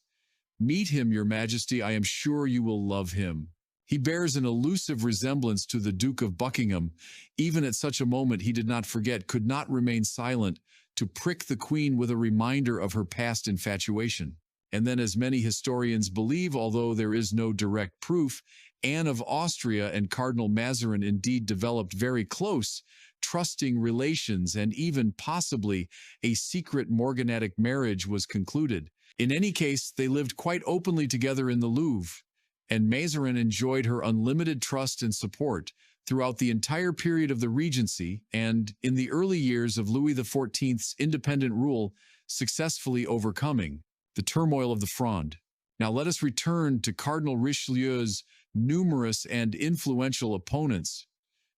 S1: "Meet him, Your Majesty, I am sure you will love him. He bears an elusive resemblance to the Duke of Buckingham. Even at such a moment he did not forget, could not remain silent, to prick the Queen with a reminder of her past infatuation." And then, as many historians believe, although there is no direct proof, Anne of Austria and Cardinal Mazarin indeed developed very close, trusting relations, and even possibly a secret morganatic marriage was concluded. In any case, they lived quite openly together in the Louvre, and Mazarin enjoyed her unlimited trust and support throughout the entire period of the Regency and in the early years of Louis XIV's independent rule, successfully overcoming the turmoil of the Fronde. Now let us return to Cardinal Richelieu's numerous and influential opponents,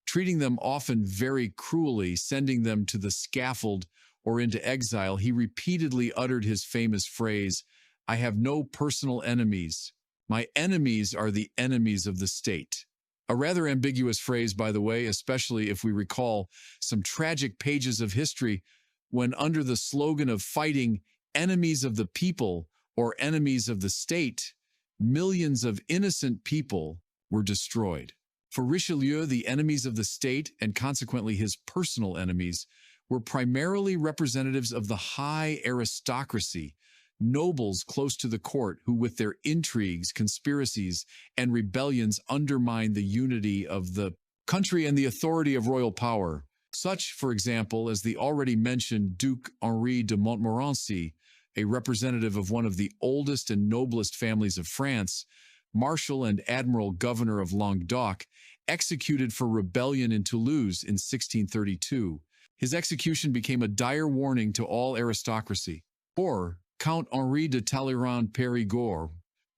S1: treating them often very cruelly, sending them to the scaffold or into exile. He repeatedly uttered his famous phrase, "I have no personal enemies. My enemies are the enemies of the state." A rather ambiguous phrase, by the way, especially if we recall some tragic pages of history when, under the slogan of fighting enemies of the people or enemies of the state, millions of innocent people were destroyed. For Richelieu, the enemies of the state, and consequently his personal enemies, were primarily representatives of the high aristocracy, nobles close to the court who, with their intrigues, conspiracies, and rebellions, undermined the unity of the country and the authority of royal power. Such, for example, as the already mentioned Duke Henri de Montmorency, a representative of one of the oldest and noblest families of France, Marshal and Admiral Governor of Languedoc, executed for rebellion in Toulouse in 1632. His execution became a dire warning to all aristocracy. Or Count Henri de Talleyrand-Périgord,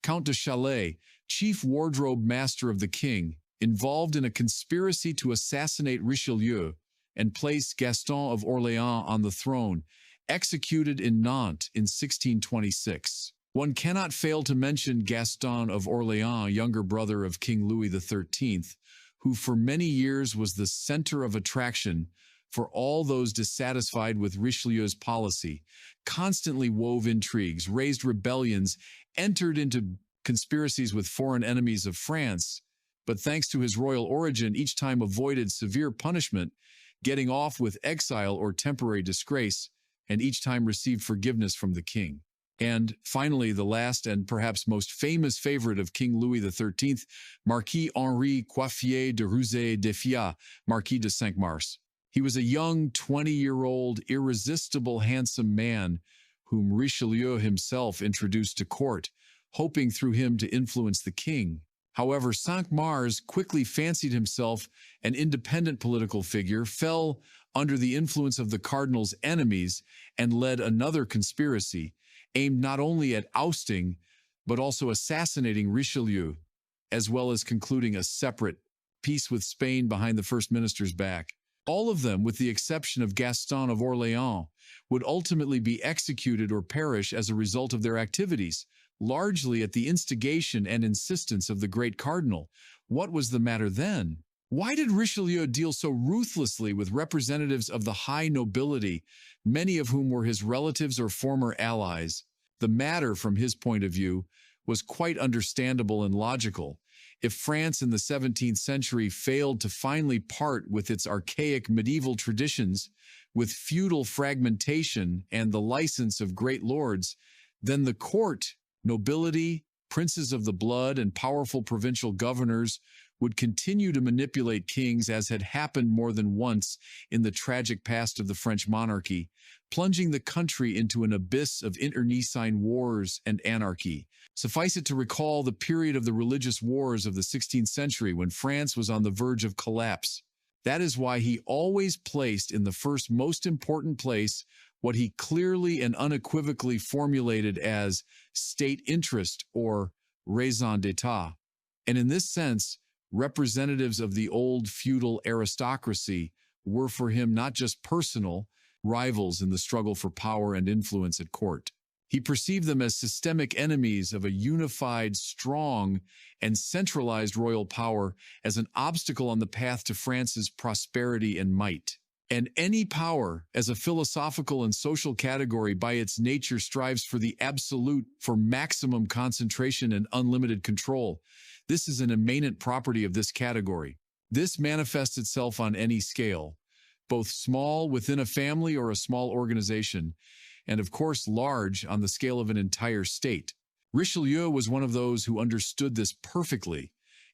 S1: Count de Chalais, chief wardrobe master of the king, involved in a conspiracy to assassinate Richelieu, and place Gaston of Orléans on the throne, executed in Nantes in 1626. One cannot fail to mention Gaston of Orléans, younger brother of King Louis XIII, who for many years was the center of attraction for all those dissatisfied with Richelieu's policy, constantly wove intrigues, raised rebellions, entered into conspiracies with foreign enemies of France, but thanks to his royal origin, each time avoided severe punishment, getting off with exile or temporary disgrace, and each time received forgiveness from the king. And finally, the last and perhaps most famous favorite of King Louis XIII, Marquis Henri Coiffier de Rouzay de Fiat, Marquis de Cinq-Mars. He was a young 20-year-old, irresistible, handsome man whom Richelieu himself introduced to court, hoping through him to influence the king. However, Cinq-Mars quickly fancied himself an independent political figure, fell under the influence of the cardinal's enemies, and led another conspiracy, aimed not only at ousting, but also assassinating Richelieu, as well as concluding a separate peace with Spain behind the first minister's back. All of them, with the exception of Gaston of Orléans, would ultimately be executed or perish as a result of their activities, largely at the instigation and insistence of the great cardinal. What was the matter then? Why did Richelieu deal so ruthlessly with representatives of the high nobility, many of whom were his relatives or former allies? The matter, from his point of view, was quite understandable and logical. If France in the 17th century failed to finally part with its archaic medieval traditions, with feudal fragmentation and the license of great lords, then the court, nobility, princes of the blood, and powerful provincial governors would continue to manipulate kings, as had happened more than once in the tragic past of the French monarchy, plunging the country into an abyss of internecine wars and anarchy. Suffice it to recall the period of the religious wars of the 16th century when France was on the verge of collapse. That is why he always placed in the first most important place what he clearly and unequivocally formulated as state interest, or raison d'etat. And in this sense, representatives of the old feudal aristocracy were for him not just personal rivals in the struggle for power and influence at court. He perceived them as systemic enemies of a unified, strong, and centralized royal power, as an obstacle on the path to France's prosperity and might. And any power, as a philosophical and social category, by its nature strives for the absolute, for maximum concentration and unlimited control. This is an immanent property of this category. This manifests itself on any scale, both small within a family or a small organization, and of course large on the scale of an entire state. Richelieu was one of those who understood this perfectly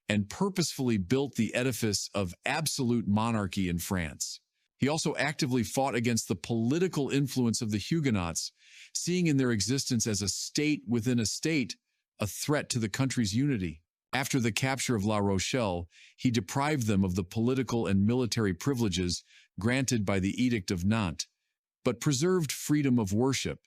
S1: and purposefully built the edifice of absolute monarchy in France. He also actively fought against the political influence of the Huguenots, seeing in their existence as a state within a state, a threat to the country's unity. After the capture of La Rochelle, he deprived them of the political and military privileges granted by the Edict of Nantes, but preserved freedom of worship,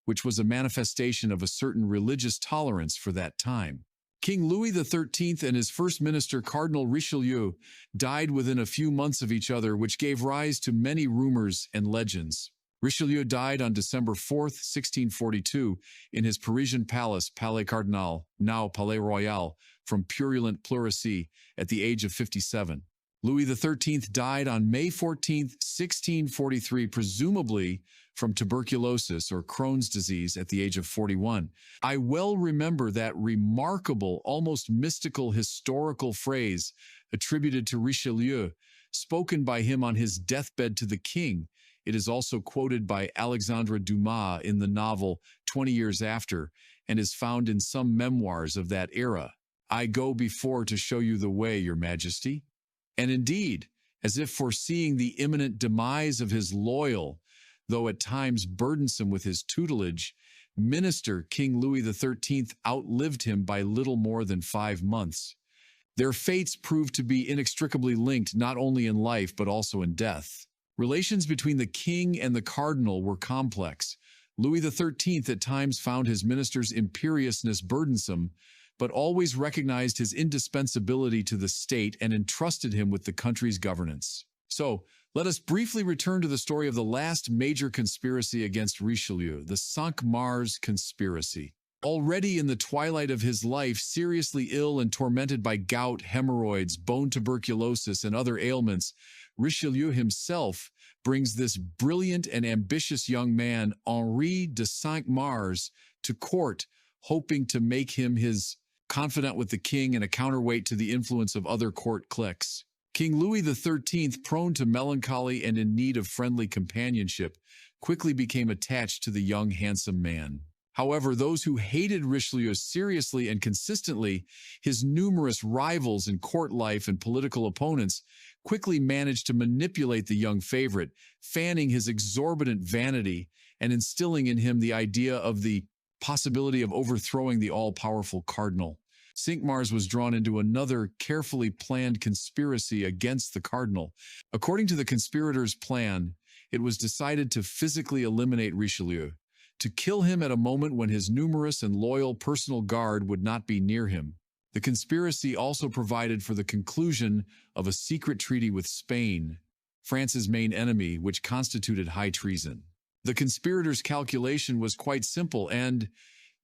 S1: which was a manifestation of a certain religious tolerance for that time. King Louis XIII and his first minister, Cardinal Richelieu, died within a few months of each other, which gave rise to many rumors and legends. Richelieu died on December 4, 1642, in his Parisian palace, Palais Cardinal, now Palais Royal, from purulent pleurisy at the age of 57. Louis XIII died on May 14, 1643, presumably from tuberculosis or Crohn's disease at the age of 41. I well remember that remarkable, almost mystical historical phrase attributed to Richelieu, spoken by him on his deathbed to the king. It is also quoted by Alexandre Dumas in the novel 20 Years After, and is found in some memoirs of that era. "I go before to show you the way, your majesty." And indeed, as if foreseeing the imminent demise of his loyal, though at times burdensome with his tutelage, minister, King Louis XIII outlived him by little more than 5 months. Their fates proved to be inextricably linked not only in life but also in death. Relations between the king and the cardinal were complex. Louis XIII at times found his minister's imperiousness burdensome, but always recognized his indispensability to the state and entrusted him with the country's governance. So, Let us briefly return to the story of the last major conspiracy against Richelieu, the Cinq-Mars Conspiracy. Already in the twilight of his life, seriously ill and tormented by gout, hemorrhoids, bone tuberculosis, and other ailments, Richelieu himself brings this brilliant and ambitious young man, Henri de Cinq-Mars, to court, hoping to make him his confidant with the king and a counterweight to the influence of other court cliques. King Louis XIII, prone to melancholy and in need of friendly companionship, quickly became attached to the young, handsome man. However, those who hated Richelieu seriously and consistently, his numerous rivals in court life and political opponents, quickly managed to manipulate the young favorite, fanning his exorbitant vanity and instilling in him the idea of the possibility of overthrowing the all-powerful cardinal. Cinq-Mars was drawn into another carefully planned conspiracy against the cardinal. According to the conspirators' plan, it was decided to physically eliminate Richelieu, to kill him at a moment when his numerous and loyal personal guard would not be near him. The conspiracy also provided for the conclusion of a secret treaty with Spain, France's main enemy, which constituted high treason. The conspirators' calculation was quite simple and,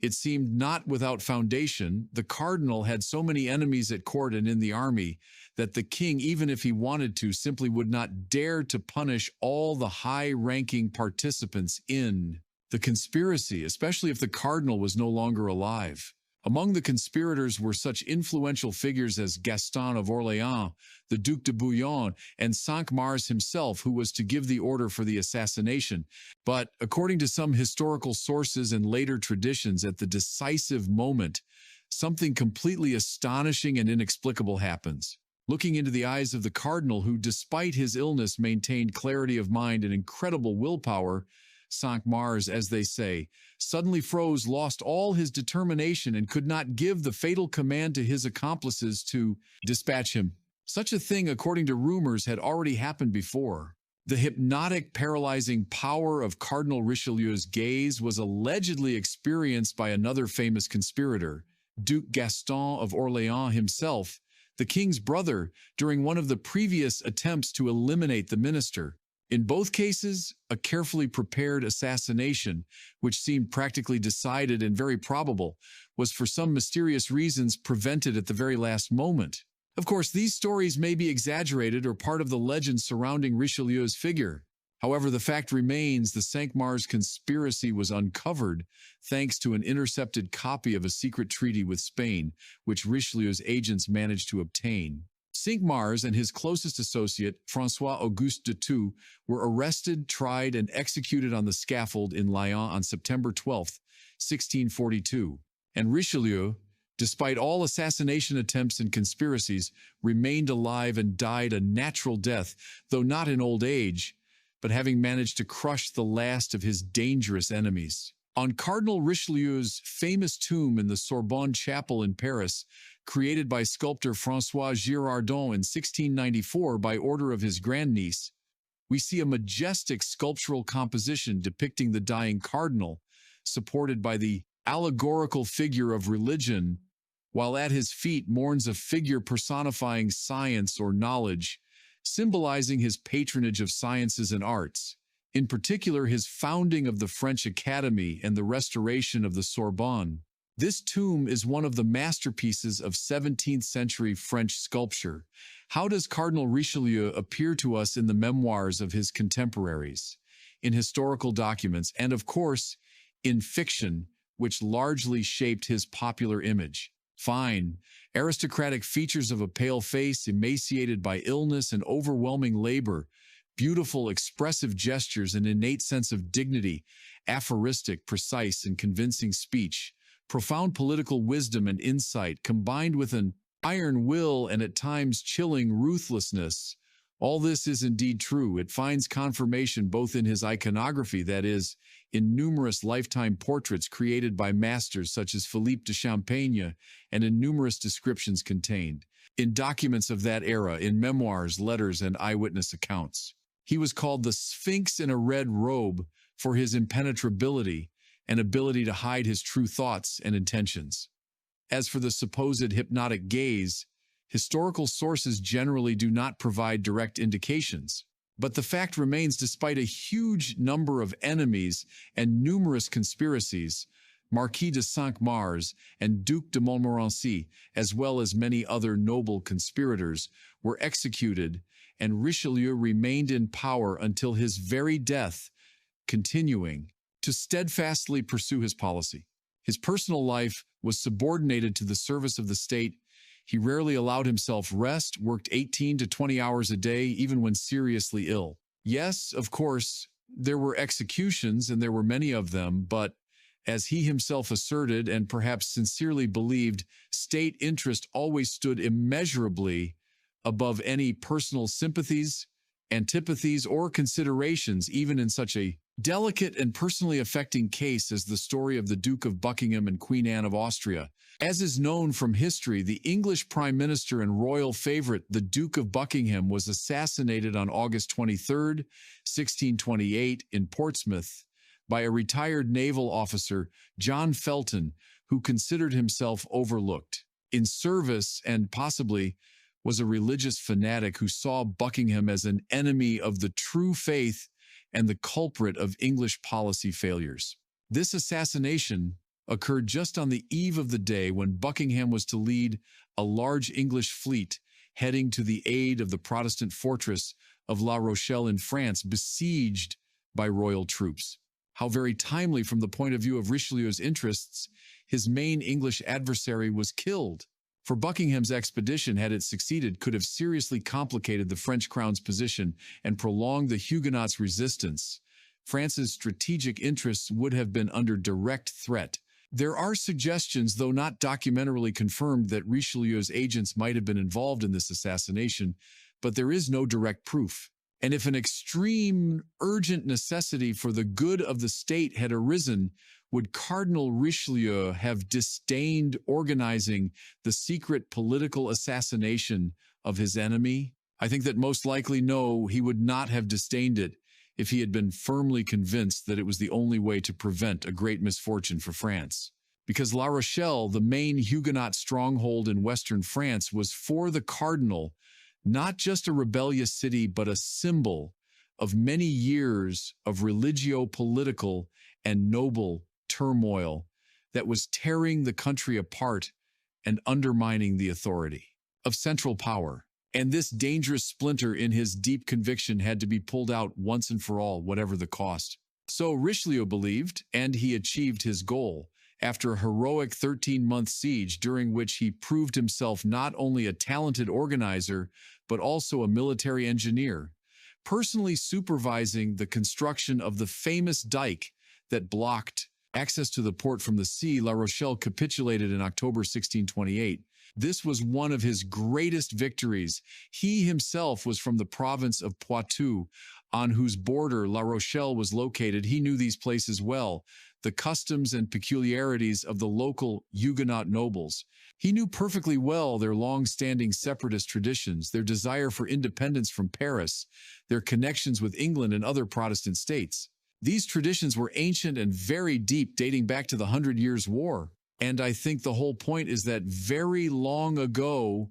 S1: it seemed, not without foundation. The cardinal had so many enemies at court and in the army that the king, even if he wanted to, simply would not dare to punish all the high-ranking participants in the conspiracy, especially if the cardinal was no longer alive. Among the conspirators were such influential figures as Gaston of Orléans, the Duke de Bouillon, and Cinq-Mars himself, who was to give the order for the assassination. But, according to some historical sources and later traditions, at the decisive moment, something completely astonishing and inexplicable happens. Looking into the eyes of the cardinal, who, despite his illness, maintained clarity of mind and incredible willpower, Cinq-Mars, as they say, suddenly froze, lost all his determination, and could not give the fatal command to his accomplices to dispatch him. Such a thing, according to rumors, had already happened before. The hypnotic, paralyzing power of Cardinal Richelieu's gaze was allegedly experienced by another famous conspirator, Duke Gaston of Orléans himself, the king's brother, during one of the previous attempts to eliminate the minister. In both cases, a carefully prepared assassination, which seemed practically decided and very probable, was for some mysterious reasons prevented at the very last moment. Of course, these stories may be exaggerated or part of the legend surrounding Richelieu's figure. However, the fact remains the Cinq-Mars conspiracy was uncovered thanks to an intercepted copy of a secret treaty with Spain, which Richelieu's agents managed to obtain. Cinq-Mars and his closest associate, François-Auguste de Thou, were arrested, tried, and executed on the scaffold in Lyon on September 12, 1642. And Richelieu, despite all assassination attempts and conspiracies, remained alive and died a natural death, though not in old age, but having managed to crush the last of his dangerous enemies. On Cardinal Richelieu's famous tomb in the Sorbonne Chapel in Paris, created by sculptor François Girardon in 1694 by order of his grandniece, we see a majestic sculptural composition depicting the dying cardinal, supported by the allegorical figure of religion, while at his feet mourns a figure personifying science or knowledge, symbolizing his patronage of sciences and arts, in particular his founding of the French Academy and the restoration of the Sorbonne. This tomb is one of the masterpieces of 17th-century French sculpture. How does Cardinal Richelieu appear to us in the memoirs of his contemporaries, in historical documents, and of course, in fiction, which largely shaped his popular image? Fine, aristocratic features of a pale face emaciated by illness and overwhelming labor, beautiful, expressive gestures, an innate sense of dignity, aphoristic, precise, and convincing speech, profound political wisdom and insight combined with an iron will and at times chilling ruthlessness. All this is indeed true. It finds confirmation both in his iconography, that is, in numerous lifetime portraits created by masters such as Philippe de Champaigne, and in numerous descriptions contained in documents of that era, in memoirs, letters, and eyewitness accounts. He was called the Sphinx in a red robe for his impenetrability and ability to hide his true thoughts and intentions. As for the supposed hypnotic gaze, historical sources generally do not provide direct indications. But the fact remains, despite a huge number of enemies and numerous conspiracies, Marquis de Cinq-Mars and Duc de Montmorency, as well as many other noble conspirators, were executed, and Richelieu remained in power until his very death, continuing to steadfastly pursue his policy. His personal life was subordinated to the service of the state. He rarely allowed himself rest, worked 18 to 20 hours a day, even when seriously ill. Yes, of course, there were executions, and there were many of them, but as he himself asserted and perhaps sincerely believed, state interest always stood immeasurably above any personal sympathies, antipathies, or considerations, even in such a delicate and personally affecting case as the story of the Duke of Buckingham and Queen Anne of Austria. As is known from history, the English Prime Minister and royal favorite, the Duke of Buckingham, was assassinated on August 23, 1628, in Portsmouth, by a retired naval officer, John Felton, who considered himself overlooked in service and possibly was a religious fanatic who saw Buckingham as an enemy of the true faith and the culprit of English policy failures. This assassination occurred just on the eve of the day when Buckingham was to lead a large English fleet heading to the aid of the Protestant fortress of La Rochelle in France, besieged by royal troops. How very timely from the point of view of Richelieu's interests, his main English adversary was killed. For Buckingham's expedition, had it succeeded, could have seriously complicated the French crown's position and prolonged the Huguenots' resistance. France's strategic interests would have been under direct threat. There are suggestions, though not documentarily confirmed, that Richelieu's agents might have been involved in this assassination, but there is no direct proof. And if an extreme, urgent necessity for the good of the state had arisen, would Cardinal Richelieu have disdained organizing the secret political assassination of his enemy? I think that most likely no, he would not have disdained it if he had been firmly convinced that it was the only way to prevent a great misfortune for France. Because La Rochelle, the main Huguenot stronghold in western France, was for the cardinal not just a rebellious city, but a symbol of many years of religio-political and noble turmoil that was tearing the country apart and undermining the authority of central power. And this dangerous splinter in his deep conviction had to be pulled out once and for all, whatever the cost. So Richelieu believed, and he achieved his goal, after a heroic 13-month siege during which he proved himself not only a talented organizer, but also a military engineer, personally supervising the construction of the famous dike that blocked access to the port from the sea. La Rochelle capitulated in October 1628. This was one of his greatest victories. He himself was from the province of Poitou, on whose border La Rochelle was located. He knew these places well, the customs and peculiarities of the local Huguenot nobles. He knew perfectly well their long-standing separatist traditions, their desire for independence from Paris, their connections with England and other Protestant states. These traditions were ancient and very deep, dating back to the 100 Years' War. And I think the whole point is that very long ago,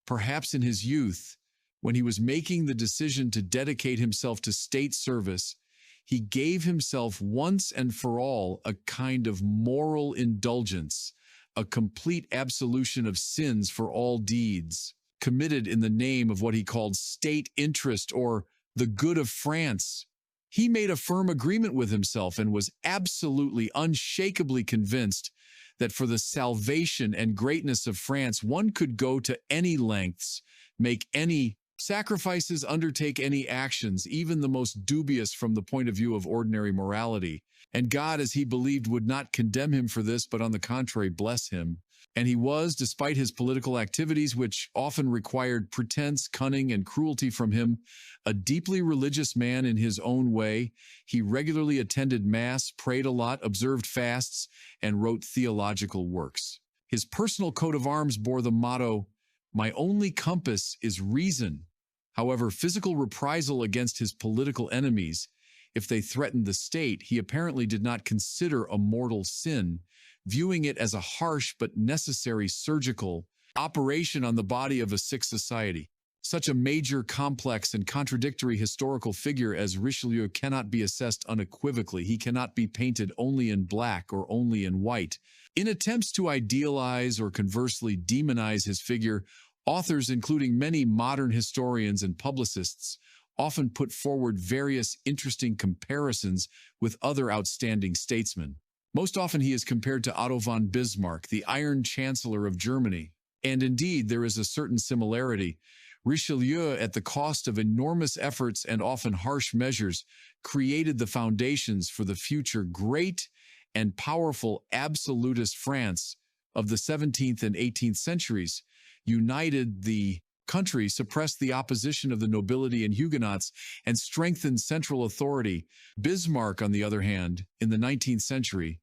S1: perhaps in his youth, when he was making the decision to dedicate himself to state service, he gave himself once and for all a kind of moral indulgence, a complete absolution of sins for all deeds committed in the name of what he called state interest or the good of France. He made a firm agreement with himself and was absolutely, unshakably convinced that for the salvation and greatness of France, one could go to any lengths, make any sacrifices, undertake any actions, even the most dubious from the point of view of ordinary morality. And God, as he believed, would not condemn him for this, but on the contrary, bless him. And he was, despite his political activities, which often required pretense, cunning, and cruelty from him, a deeply religious man in his own way. He regularly attended Mass, prayed a lot, observed fasts, and wrote theological works. His personal coat of arms bore the motto, "My only compass is reason." However, physical reprisal against his political enemies, if they threatened the state, he apparently did not consider a mortal sin, viewing it as a harsh but necessary surgical operation on the body of a sick society. Such a major, complex, and contradictory historical figure as Richelieu cannot be assessed unequivocally. He cannot be painted only in black or only in white. In attempts to idealize or conversely demonize his figure, authors, including many modern historians and publicists, often put forward various interesting comparisons with other outstanding statesmen. Most often he is compared to Otto von Bismarck, the Iron Chancellor of Germany. And indeed, there is a certain similarity. Richelieu, at the cost of enormous efforts and often harsh measures, created the foundations for the future great and powerful absolutist France of the 17th and 18th centuries, united the country, suppressed the opposition of the nobility and Huguenots, and strengthened central authority. Bismarck, on the other hand, in the 19th century,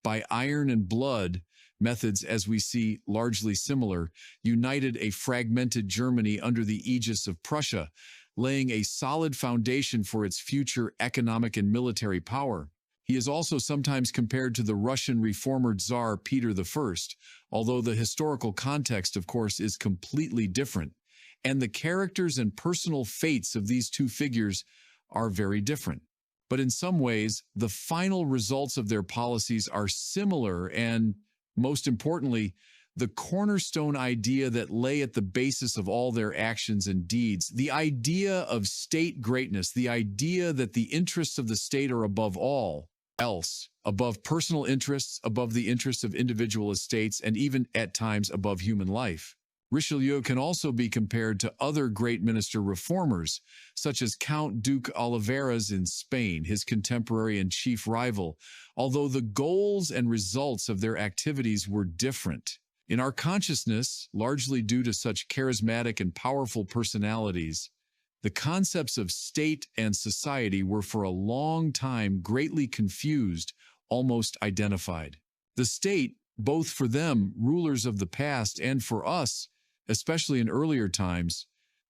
S1: by iron and blood methods, as we see largely similar, united a fragmented Germany under the aegis of Prussia, laying a solid foundation for its future economic and military power. He is also sometimes compared to the Russian reformer Tsar Peter I, although the historical context, of course, is completely different, and the characters and personal fates of these two figures are very different. But in some ways, the final results of their policies are similar and, most importantly, the cornerstone idea that lay at the basis of all their actions and deeds, the idea of state greatness, the idea that the interests of the state are above all else, above personal interests, above the interests of individual estates, and even at times above human life. Richelieu can also be compared to other great minister reformers, such as Count Duke Olivares in Spain, his contemporary and chief rival, although the goals and results of their activities were different. In our consciousness, largely due to such charismatic and powerful personalities, the concepts of state and society were for a long time greatly confused, almost identified. The state, both for them, rulers of the past, and for us, especially in earlier times,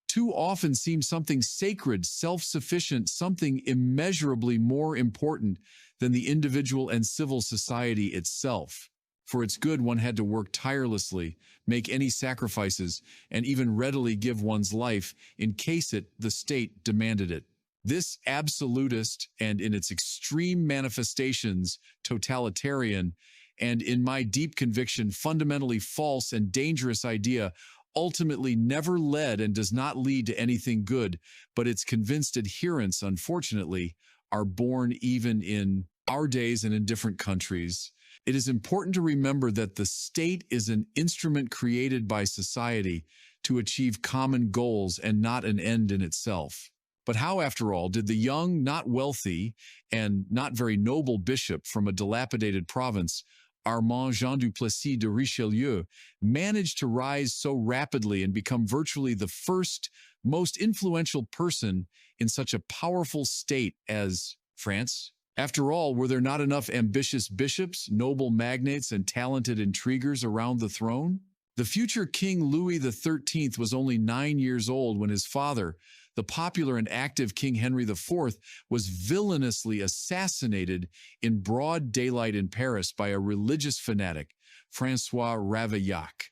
S1: too often seemed something sacred, self-sufficient, something immeasurably more important than the individual and civil society itself. For its good, one had to work tirelessly, make any sacrifices, and even readily give one's life in case the state demanded it. This absolutist and, in its extreme manifestations, totalitarian, and in my deep conviction, fundamentally false and dangerous idea ultimately never led and does not lead to anything good, but its convinced adherents, unfortunately, are born even in our days and in different countries. It is important to remember that the state is an instrument created by society to achieve common goals and not an end in itself. But how, after all, did the young, not wealthy, and not very noble bishop from a dilapidated province, Armand Jean du Plessis de Richelieu, manage to rise so rapidly and become virtually the first, most influential person in such a powerful state as France? After all, were there not enough ambitious bishops, noble magnates, and talented intriguers around the throne? The future King Louis XIII was only 9 years old when his father, the popular and active King Henry IV, was villainously assassinated in broad daylight in Paris by a religious fanatic, François Ravaillac,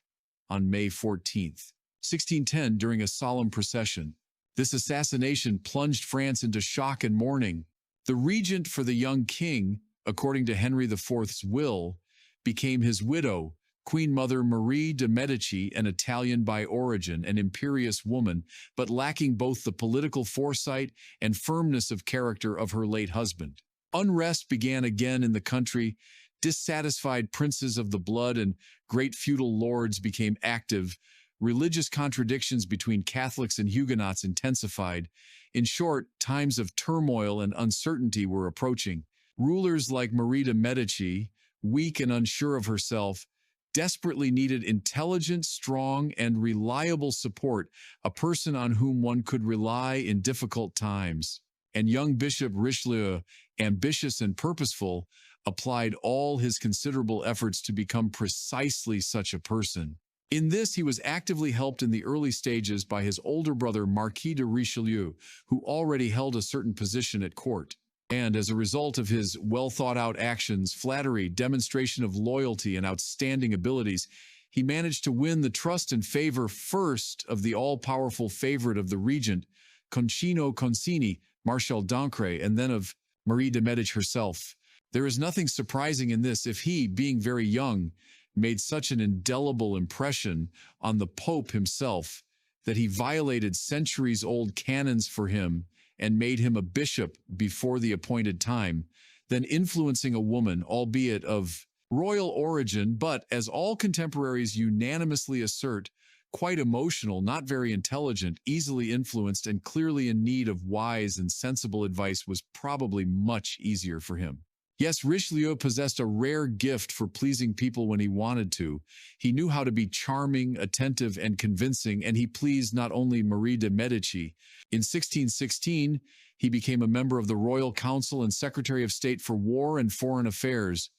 S1: on May 14, 1610, during a solemn procession. This assassination plunged France into shock and mourning. The regent for the young king, according to Henry IV's will, became his widow, Queen Mother Marie de' Medici, an Italian by origin, an imperious woman, but lacking both the political foresight and firmness of character of her late husband. Unrest began again in the country. Dissatisfied princes of the blood and great feudal lords became active. Religious contradictions between Catholics and Huguenots intensified. In short, times of turmoil and uncertainty were approaching. Rulers like Marie de' Medici, weak and unsure of herself, desperately needed intelligent, strong, and reliable support, a person on whom one could rely in difficult times. And young Bishop Richelieu, ambitious and purposeful, applied all his considerable efforts to become precisely such a person. In this, he was actively helped in the early stages by his older brother Marquis de Richelieu, who already held a certain position at court. And as a result of his well-thought-out actions, flattery, demonstration of loyalty, and outstanding abilities, he managed to win the trust and favor first of the all-powerful favorite of the regent, Concino Concini, Marshal d'Ancre, and then of Marie de Medici herself. There is nothing surprising in this if he, being very young, made such an indelible impression on the Pope himself that he violated centuries-old canons for him and made him a bishop before the appointed time, then influencing a woman, albeit of royal origin, but, as all contemporaries unanimously assert, quite emotional, not very intelligent, easily influenced, and clearly in need of wise and sensible advice, was probably much easier for him. Yes, Richelieu possessed a rare gift for pleasing people when he wanted to. He knew how to be charming, attentive, and convincing, and he pleased not only Marie de Medici. In 1616, he became a member of the Royal Council and Secretary of State for War and Foreign Affairs,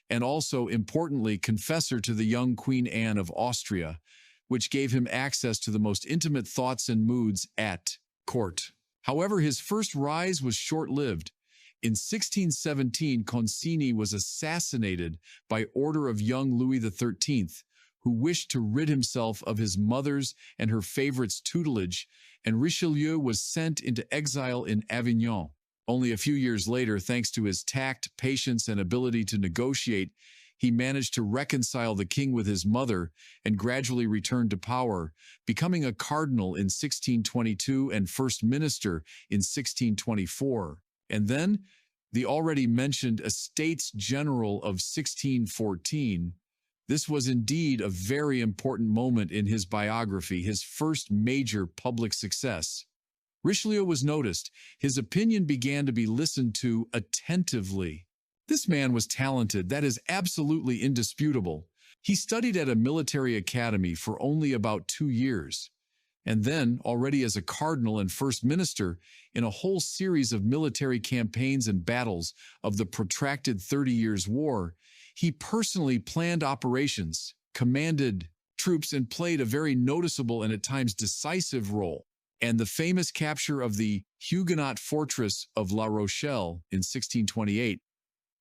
S1: and also, importantly, confessor to the young Queen Anne of Austria, which gave him access to the most intimate thoughts and moods at court. However, his first rise was short-lived. In 1617, Concini was assassinated by order of young Louis XIII, who wished to rid himself of his mother's and her favorite's tutelage, and Richelieu was sent into exile in Avignon. Only a few years later, thanks to his tact, patience, and ability to negotiate, he managed to reconcile the king with his mother and gradually returned to power, becoming a cardinal in 1622 and first minister in 1624. And then, the already mentioned Estates General of 1614. This was indeed a very important moment in his biography, his first major public success. Richelieu was noticed. His opinion began to be listened to attentively. This man was talented, that is absolutely indisputable. He studied at a military academy for only about 2 years. And then, already as a cardinal and first minister, in a whole series of military campaigns and battles of the protracted 30 Years' War, he personally planned operations, commanded troops, and played a very noticeable and at times decisive role. And the famous capture of the Huguenot fortress of La Rochelle in 1628,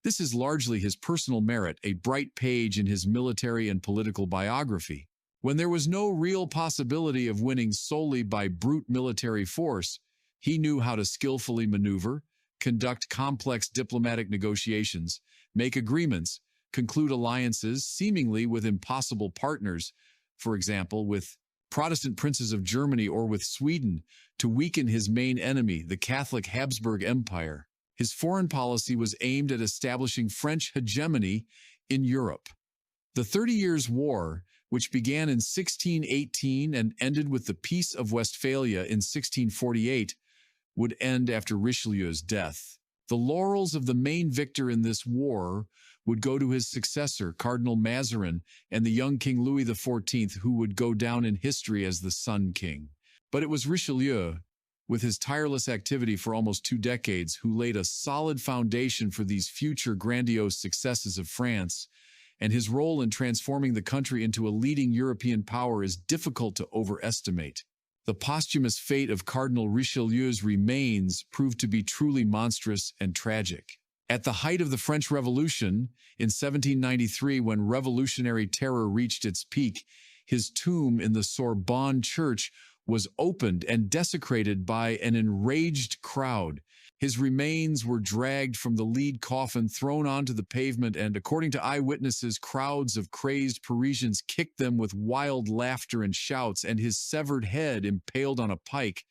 S1: this is largely his personal merit, a bright page in his military and political biography. When there was no real possibility of winning solely by brute military force, he knew how to skillfully maneuver, conduct complex diplomatic negotiations, make agreements, conclude alliances seemingly with impossible partners, for example, with Protestant princes of Germany or with Sweden, to weaken his main enemy, the Catholic Habsburg Empire. His foreign policy was aimed at establishing French hegemony in Europe. The 30 Years' War, which began in 1618 and ended with the Peace of Westphalia in 1648, would end after Richelieu's death. The laurels of the main victor in this war would go to his successor, Cardinal Mazarin, and the young King Louis XIV, who would go down in history as the Sun King. But it was Richelieu, with his tireless activity for almost 2 decades, who laid a solid foundation for these future grandiose successes of France, and his role in transforming the country into a leading European power is difficult to overestimate. The posthumous fate of Cardinal Richelieu's remains proved to be truly monstrous and tragic. At the height of the French Revolution, in 1793, when revolutionary terror reached its peak, his tomb in the Sorbonne Church was opened and desecrated by an enraged crowd. His remains were dragged from the lead coffin, thrown onto the pavement, and, according to eyewitnesses, crowds of crazed Parisians kicked them with wild laughter and shouts, and his severed head, impaled on a pike,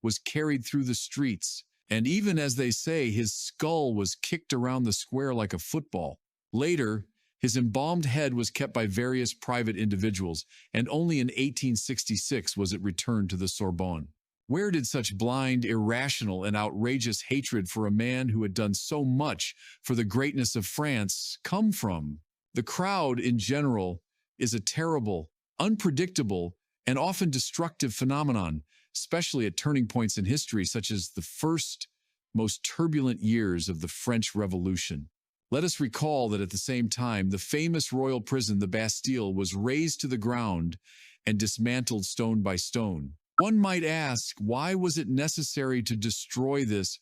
S1: was carried through the streets. And even, as they say, his skull was kicked around the square like a football. Later, his embalmed head was kept by various private individuals, and only in 1866 was it returned to the Sorbonne. Where did such blind, irrational, and outrageous hatred for a man who had done so much for the greatness of France come from? The crowd, in general, is a terrible, unpredictable, and often destructive phenomenon, especially at turning points in history such as the first, most turbulent years of the French Revolution. Let us recall that at the same time, the famous royal prison, the Bastille, was razed to the ground and dismantled stone by stone. One might ask, why was it necessary to destroy this,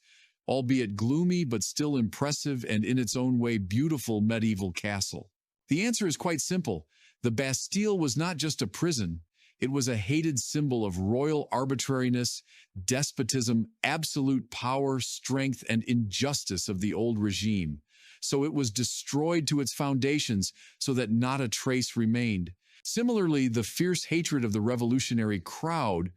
S1: albeit gloomy but still impressive and in its own way beautiful medieval castle? The answer is quite simple. The Bastille was not just a prison, it was a hated symbol of royal arbitrariness, despotism, absolute power, strength, and injustice of the old regime. So it was destroyed to its foundations so that not a trace remained. Similarly, the fierce hatred of the revolutionary crowd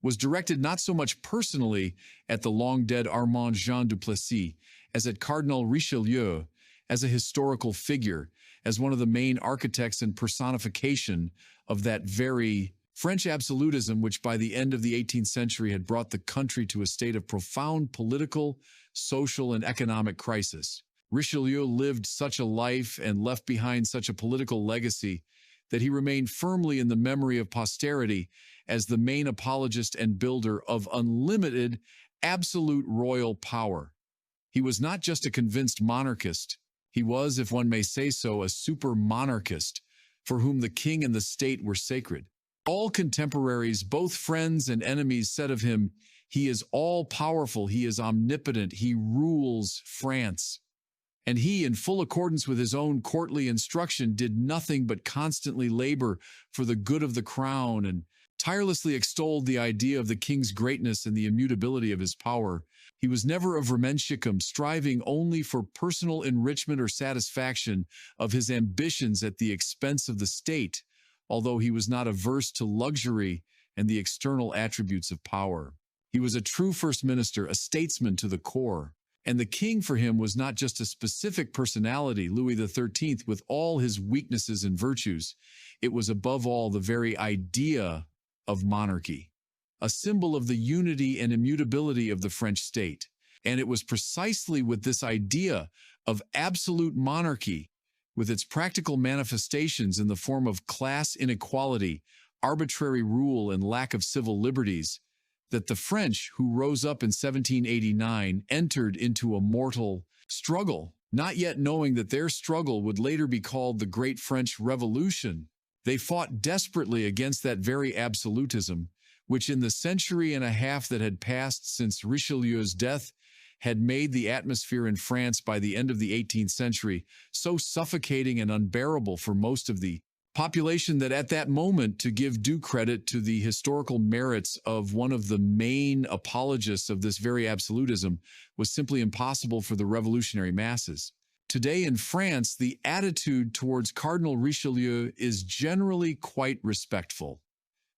S1: was directed not so much personally at the long-dead Armand Jean Duplessis as at Cardinal Richelieu, as a historical figure, as one of the main architects and personification of that very French absolutism which by the end of the 18th century had brought the country to a state of profound political, social, and economic crisis. Richelieu lived such a life and left behind such a political legacy that he remained firmly in the memory of posterity as the main apologist and builder of unlimited, absolute royal power. He was not just a convinced monarchist, he was, if one may say so, a super-monarchist, for whom the king and the state were sacred. All contemporaries, both friends and enemies, said of him, "He is all-powerful, he is omnipotent, he rules France." And he, in full accordance with his own courtly instruction, did nothing but constantly labor for the good of the crown and tirelessly extolled the idea of the king's greatness and the immutability of his power. He was never a vermenschicum, striving only for personal enrichment or satisfaction of his ambitions at the expense of the state, although he was not averse to luxury and the external attributes of power. He was a true first minister, a statesman to the core. And the king for him was not just a specific personality, Louis XIII, with all his weaknesses and virtues. It was above all the very idea of monarchy, a symbol of the unity and immutability of the French state. And it was precisely with this idea of absolute monarchy, with its practical manifestations in the form of class inequality, arbitrary rule, and lack of civil liberties, that the French, who rose up in 1789, entered into a mortal struggle, not yet knowing that their struggle would later be called the Great French Revolution. They fought desperately against that very absolutism, which in the century and a half that had passed since Richelieu's death had made the atmosphere in France by the end of the 18th century so suffocating and unbearable for most of the population that at that moment, to give due credit to the historical merits of one of the main apologists of this very absolutism, was simply impossible for the revolutionary masses. Today in France, the attitude towards Cardinal Richelieu is generally quite respectful.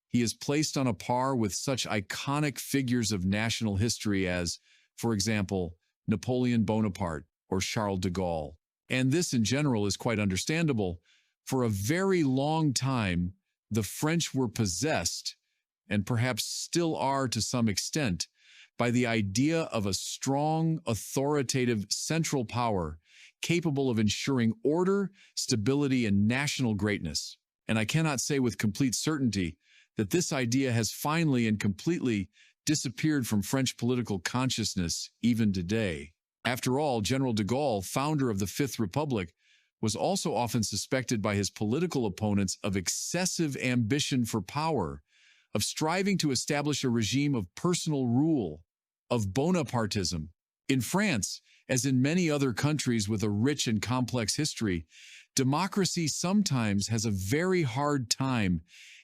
S1: He is placed on a par with such iconic figures of national history as, for example, Napoleon Bonaparte or Charles de Gaulle. And this in general is quite understandable. For a very long time, the French were possessed, and perhaps still are to some extent, by the idea of a strong, authoritative central power capable of ensuring order, stability, and national greatness. And I cannot say with complete certainty that this idea has finally and completely disappeared from French political consciousness even today. After all, General de Gaulle, founder of the Fifth Republic, was also often suspected by his political opponents of excessive ambition for power, of striving to establish a regime of personal rule, of Bonapartism. In France, as in many other countries with a rich and complex history, democracy sometimes has a very hard time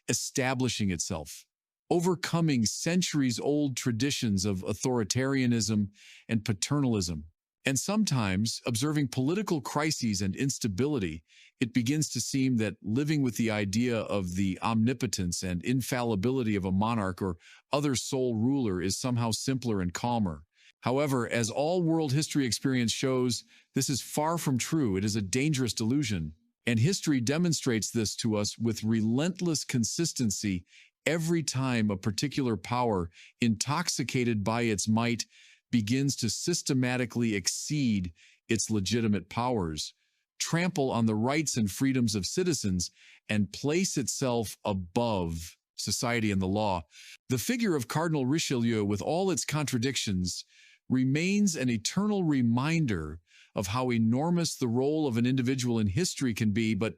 S1: establishing itself, overcoming centuries-old traditions of authoritarianism and paternalism. And sometimes, observing political crises and instability, it begins to seem that living with the idea of the omnipotence and infallibility of a monarch or other sole ruler is somehow simpler and calmer. However, as all world history experience shows, this is far from true. It is a dangerous delusion. And history demonstrates this to us with relentless consistency every time a particular power, intoxicated by its might, begins to systematically exceed its legitimate powers, trample on the rights and freedoms of citizens, and place itself above society and the law. The figure of Cardinal Richelieu, with all its contradictions, remains an eternal reminder of how enormous the role of an individual in history can be, but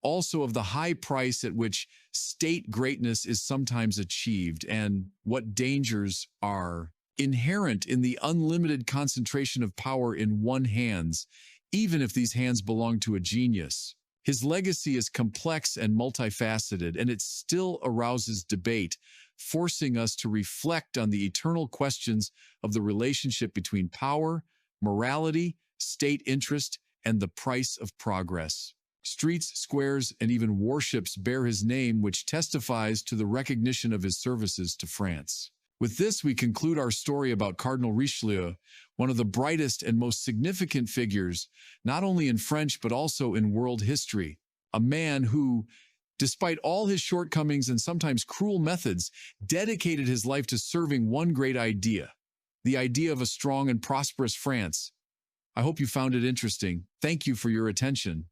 S1: also of the high price at which state greatness is sometimes achieved and what dangers are inherent in the unlimited concentration of power in one's hands, even if these hands belong to a genius. His legacy is complex and multifaceted, and it still arouses debate, forcing us to reflect on the eternal questions of the relationship between power, morality, state interest, and the price of progress. Streets, squares, and even warships bear his name, which testifies to the recognition of his services to France. With this, we conclude our story about Cardinal Richelieu, one of the brightest and most significant figures, not only in French but also in world history. A man who, despite all his shortcomings and sometimes cruel methods, dedicated his life to serving one great idea, the idea of a strong and prosperous France. I hope you found it interesting. Thank you for your attention.